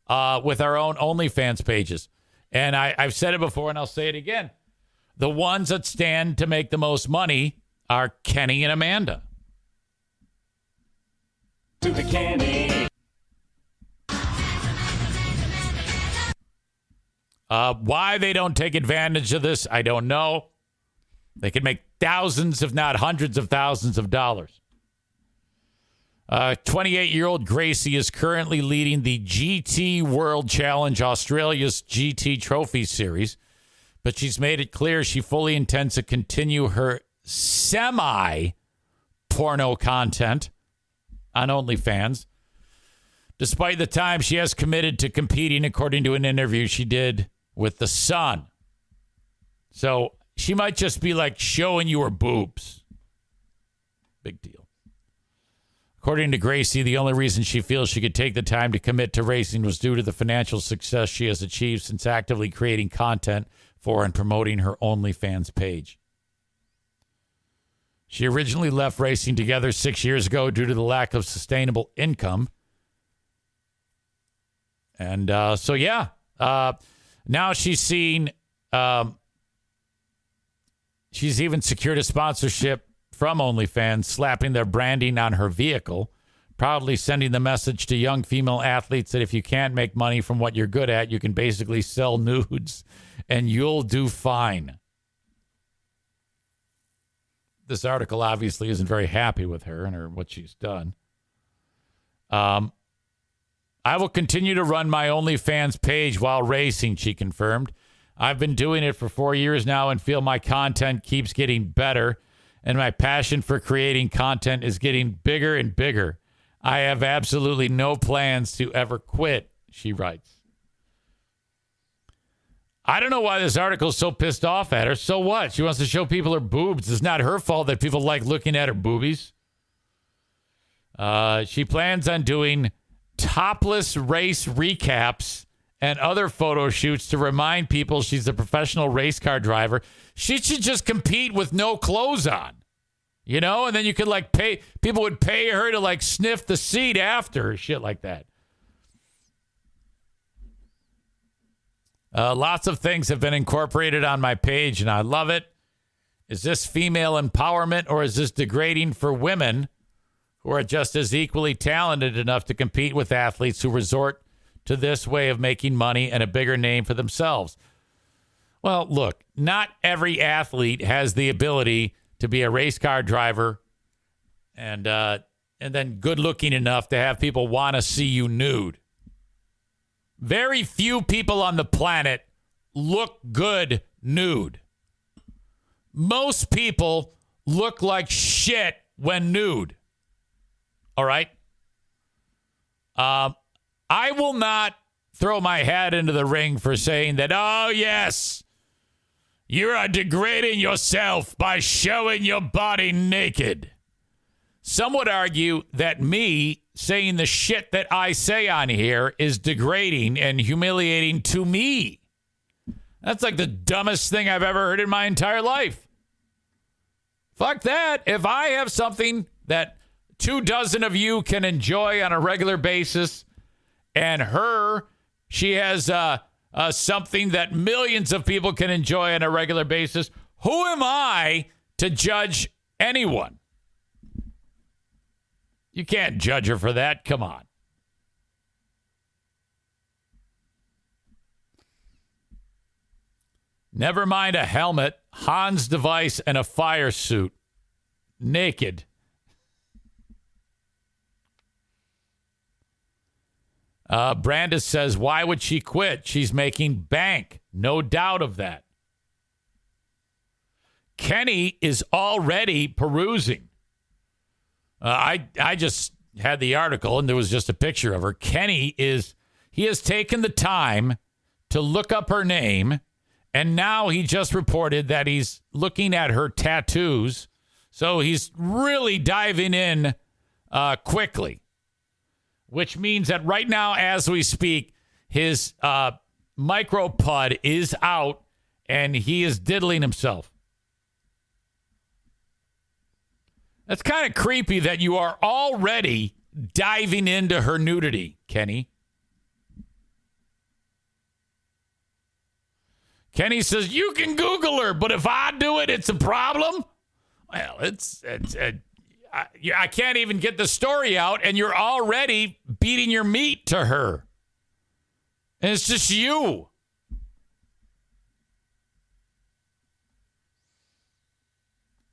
with our own OnlyFans pages. And I've said it before, and I'll say it again. The ones that stand to make the most money are Kenny and Amanda. Super Kenny. Why they don't take advantage of this, I don't know. They can make thousands, if not hundreds of thousands of dollars. 28-year-old Gracie is currently leading the GT World Challenge Australia's GT Trophy Series, but she's made it clear she fully intends to continue her semi-porno content on OnlyFans, despite the time she has committed to competing, according to an interview she did with The Sun. So she might just be like showing you her boobs. Big deal. According to Gracie, the only reason she feels she could take the time to commit to racing was due to the financial success she has achieved since actively creating content for and promoting her OnlyFans page. She originally left racing together 6 years ago due to the lack of sustainable income. And now she's seen, she's even secured a sponsorship from OnlyFans, slapping their branding on her vehicle, proudly sending the message to young female athletes that if you can't make money from what you're good at, you can basically sell nudes and you'll do fine. This article obviously isn't very happy with her and what she's done. I will continue to run my OnlyFans page while racing, she confirmed. I've been doing it for 4 years now and feel my content keeps getting better, and my passion for creating content is getting bigger and bigger. I have absolutely no plans to ever quit, she writes. I don't know why this article is so pissed off at her. So what? She wants to show people her boobs. It's not her fault that people like looking at her boobies. She plans on doing topless race recaps and other photo shoots to remind people she's a professional race car driver. She should just compete with no clothes on, you know, and then you could people would pay her to sniff the seat after, shit like that. Lots of things have been incorporated on my page, and I love it. Is this female empowerment, or is this degrading for women who are just as equally talented enough to compete with athletes who resort to this way of making money and a bigger name for themselves? Well, look, not every athlete has the ability to be a race car driver and then good looking enough to have people want to see you nude. Very few people on the planet look good nude. Most people look like shit when nude. All right? I will not throw my hat into the ring for saying that, oh, yes, you are degrading yourself by showing your body naked. Some would argue that me saying the shit that I say on here is degrading and humiliating to me. That's like the dumbest thing I've ever heard in my entire life. Fuck that. If I have something that 24 of you can enjoy on a regular basis, and she has something that millions of people can enjoy on a regular basis, who am I to judge anyone? You can't judge her for that. Come on. Never mind a helmet, Hans device, and a fire suit. Naked. Brandis says, why would she quit? She's making bank. No doubt of that. Kenny is already perusing. I just had the article, and there was just a picture of her. Kenny he has taken the time to look up her name, and now he just reported that he's looking at her tattoos. So he's really diving in quickly, which means that right now, as we speak, his micropud is out, and he is diddling himself. That's kind of creepy that you are already diving into her nudity, Kenny. Kenny says, you can Google her, but if I do it, it's a problem? Well, I can't even get the story out, and you're already beating your meat to her. And it's just you.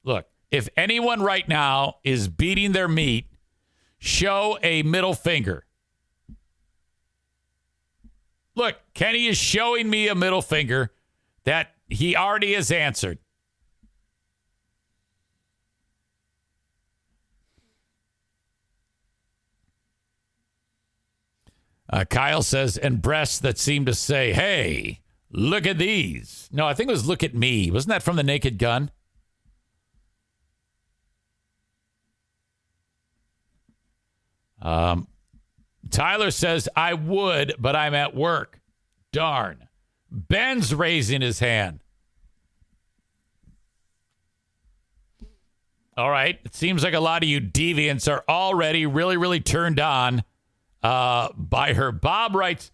Look, if anyone right now is beating their meat, show a middle finger. Look, Kenny is showing me a middle finger that he already has answered. Kyle says, and breasts that seem to say, hey, look at these. No, I think it was look at me. Wasn't that from The Naked Gun? Tyler says, I would, but I'm at work. Darn. Ben's raising his hand. All right. It seems like a lot of you deviants are already really, really turned on by her. Bob writes,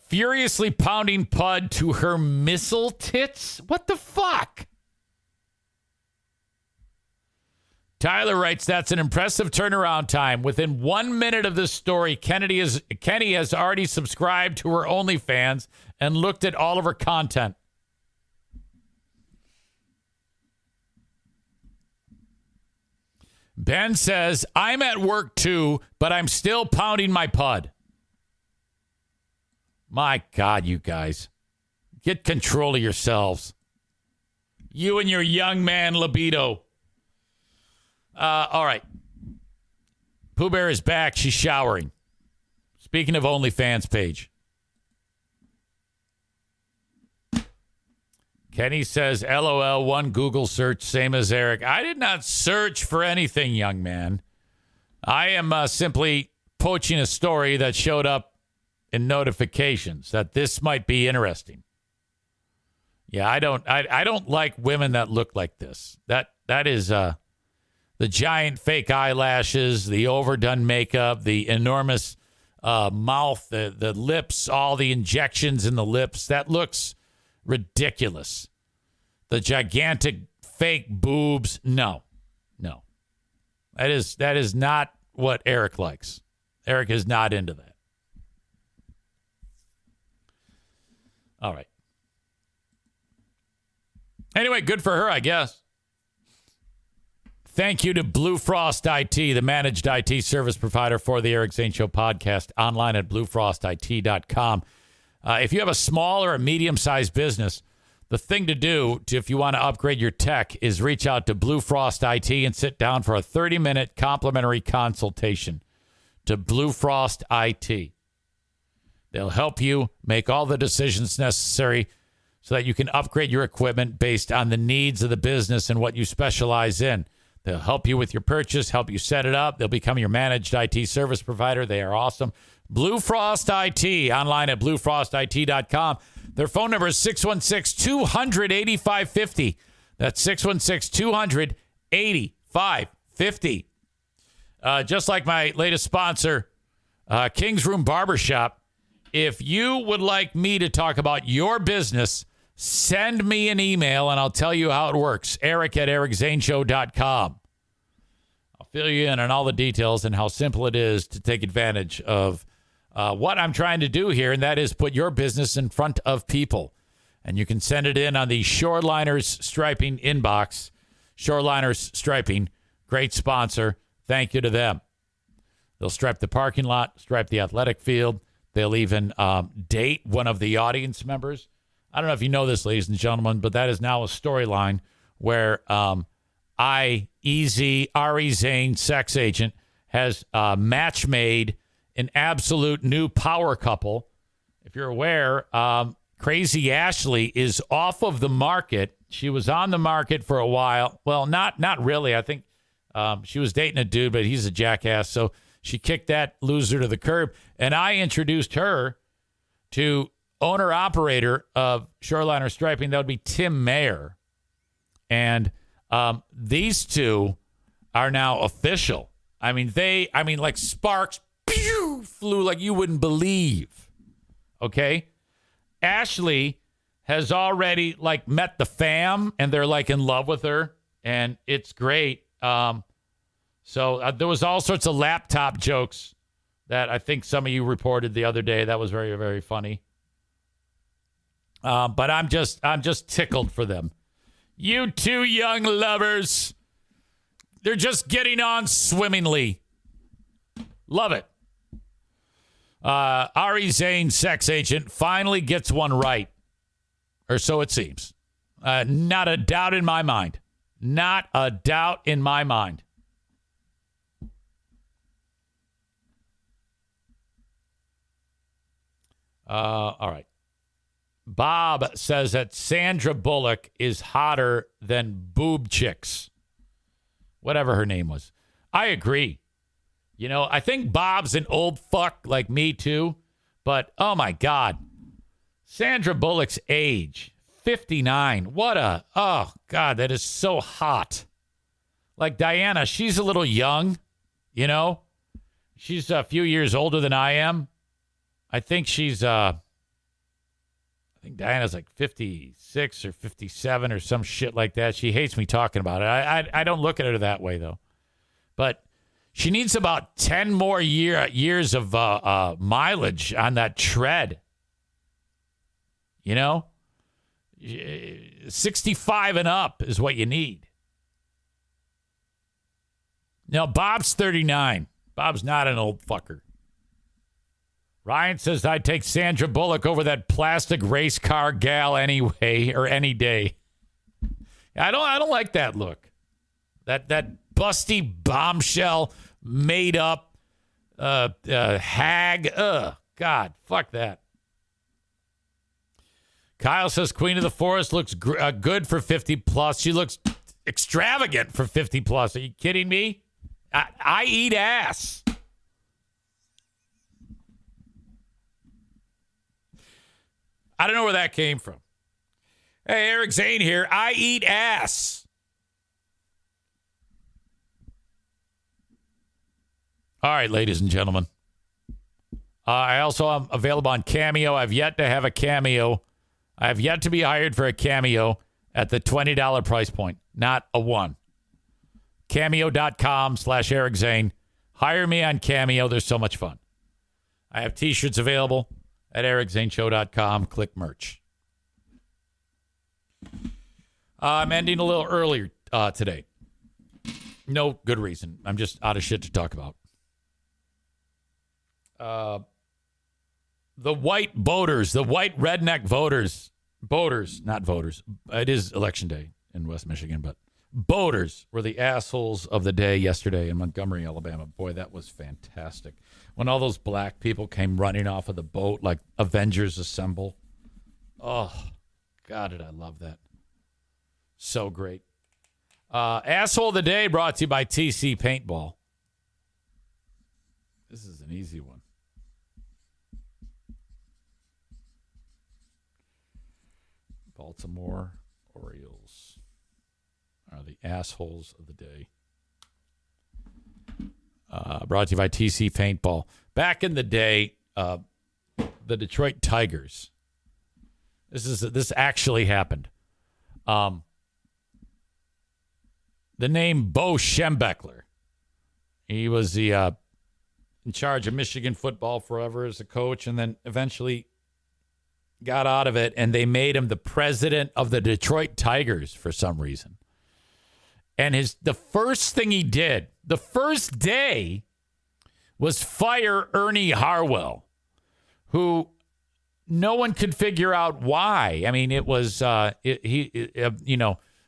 furiously pounding pud to her missile tits? What the fuck? Tyler writes, that's an impressive turnaround time. Within 1 minute of this story, Kenny has already subscribed to her OnlyFans and looked at all of her content. Ben says, I'm at work too, but I'm still pounding my pud. My God, you guys. Get control of yourselves. You and your young man libido. All right. Pooh Bear is back. She's showering. Speaking of OnlyFans page. Kenny says, LOL, one Google search, same as Eric. I did not search for anything, young man. I am simply poaching a story that showed up in notifications that this might be interesting. Yeah, I don't like women that look like this. That is the giant fake eyelashes, the overdone makeup, the enormous mouth, the lips, all the injections in the lips. That looks ridiculous. The gigantic fake boobs. No. That is not what Eric likes. Eric is not into that. All right. Anyway, good for her, I guess. Thank you to Blue Frost IT, the managed IT service provider for the Eric Zane Show podcast, online at bluefrostit.com. If you have a small or a medium-sized business, the thing to do if you want to upgrade your tech is reach out to Blue Frost IT and sit down for a 30-minute complimentary consultation to Blue Frost IT. They'll help you make all the decisions necessary so that you can upgrade your equipment based on the needs of the business and what you specialize in. They'll help you with your purchase, help you set it up. They'll become your managed IT service provider. They are awesome. Blue Frost IT, online at bluefrostit.com. Their phone number is 616-200-8550. That's 616-200-8550. Just like my latest sponsor, King's Room Barbershop, if you would like me to talk about your business, send me an email and I'll tell you how it works. Eric at ericzaneshow.com. I'll fill you in on all the details and how simple it is to take advantage of what I'm trying to do here, and that is put your business in front of people. And you can send it in on the Shoreliners Striping inbox. Shoreliners Striping, great sponsor. Thank you to them. They'll stripe the parking lot, stripe the athletic field. They'll even date one of the audience members. I don't know if you know this, ladies and gentlemen, but that is now a storyline where Ari Zane, sex agent, has match made an absolute new power couple. If you're aware, Crazy Ashley is off of the market. She was on the market for a while. Well, not really. I think she was dating a dude, but he's a jackass. So she kicked that loser to the curb. And I introduced her to owner-operator of Shoreliner Striping. That would be Tim Mayer. And these two are now official. I mean, like sparks flew like you wouldn't believe. Okay? Ashley has already met the fam, and they're in love with her, and it's great. So there was all sorts of laptop jokes that I think some of you reported the other day. That was very, very funny. But I'm just tickled for them. You two young lovers, they're just getting on swimmingly. Love it. Ari Zane, sex agent, finally gets one right. Or so it seems. Not a doubt in my mind. Not a doubt in my mind. All right. Bob says that Sandra Bullock is hotter than boob chicks. Whatever her name was. I agree. You know, I think Bob's an old fuck like me too. But, oh my God. Sandra Bullock's age, 59. Oh God, that is so hot. Like Diana, she's a little young, you know. She's a few years older than I am. I think Diana's like 56 or 57 or some shit like that. She hates me talking about it. I don't look at her that way, though. But she needs about 10 more years of mileage on that tread. You know? 65 and up is what you need. Now, Bob's 39. Bob's not an old fucker. Ryan says I'd take Sandra Bullock over that plastic race car gal anyway, or any day. I don't like that look. That busty bombshell made up hag. God, fuck that. Kyle says Queen of the Forest looks good for 50 plus. She looks extravagant for 50 plus. Are you kidding me? I eat ass. I don't know where that came from. Hey, Eric Zane here. I eat ass. All right, ladies and gentlemen. I also am available on Cameo. I've yet to have a Cameo. I have yet to be hired for a Cameo at the $20 price point. Not a one. Cameo.com/Eric Zane. Hire me on Cameo. There's so much fun. I have T-shirts available at ericzaneshow.com. Click merch. I'm ending a little earlier today. No good reason. I'm just out of shit to talk about. The white voters, the white redneck voters, not voters. It is election day in West Michigan, but voters were the assholes of the day yesterday in Montgomery, Alabama. Boy, that was fantastic. When all those black people came running off of the boat like Avengers Assemble. Oh, God, did I love that. So great. Asshole of the day brought to you by TC Paintball. This is an easy one. Baltimore Orioles are the assholes of the day. Brought to you by TC Paintball. Back in the day, the Detroit Tigers. This actually happened. The name Bo Schembechler. He was in charge of Michigan football forever as a coach, and then eventually got out of it, and they made him the president of the Detroit Tigers for some reason. And the first thing he did, the first day, was fire Ernie Harwell, who no one could figure out why. I mean, it was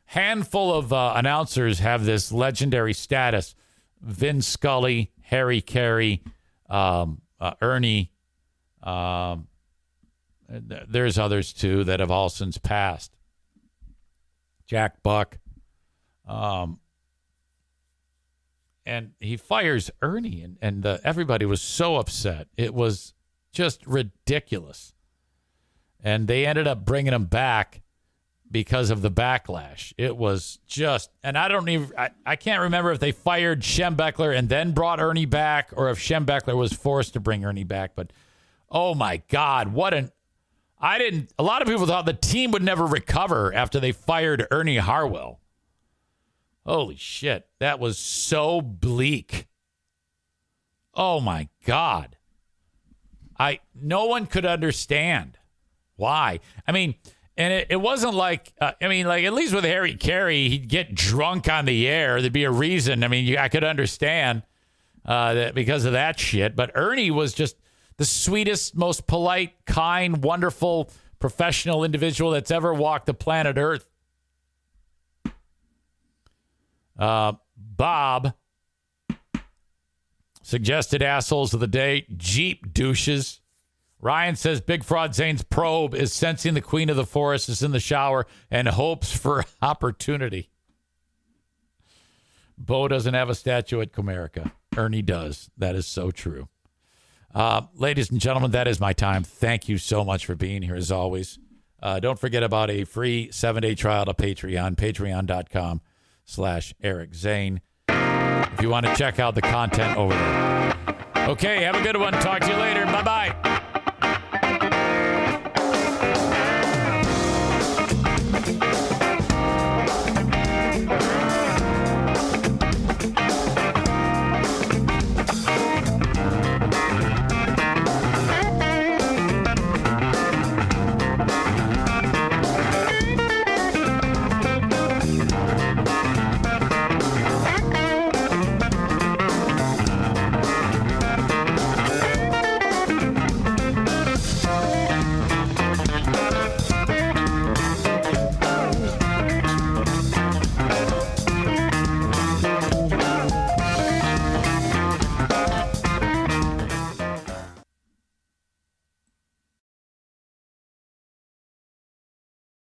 handful of announcers have this legendary status: Vin Scully, Harry Carey, Ernie. There's others too that have all since passed. Jack Buck. And he fires Ernie, and everybody was so upset. It was just ridiculous. And they ended up bringing him back because of the backlash. It was just, and I can't remember if they fired Schembechler and then brought Ernie back, or if Schembechler was forced to bring Ernie back. But oh my God, a lot of people thought the team would never recover after they fired Ernie Harwell. Holy shit. That was so bleak. Oh my God. No one could understand why. I mean, and it wasn't like, at least with Harry Carey, he'd get drunk on the air. There'd be a reason. I mean, I could understand that because of that shit. But Ernie was just the sweetest, most polite, kind, wonderful, professional individual that's ever walked the planet Earth. Bob suggested assholes of the day, Jeep douches. Ryan says Big Fraud Zane's probe is sensing the queen of the forest is in the shower and hopes for opportunity. Bo doesn't have a statue at Comerica. Ernie does. That is so true. Ladies and gentlemen, that is my time. Thank you so much for being here as always. Don't forget about a free 7-day trial to Patreon, patreon.com/Eric Zane. If you want to check out the content over there. Okay, have a good one. Talk to you later. Bye-bye.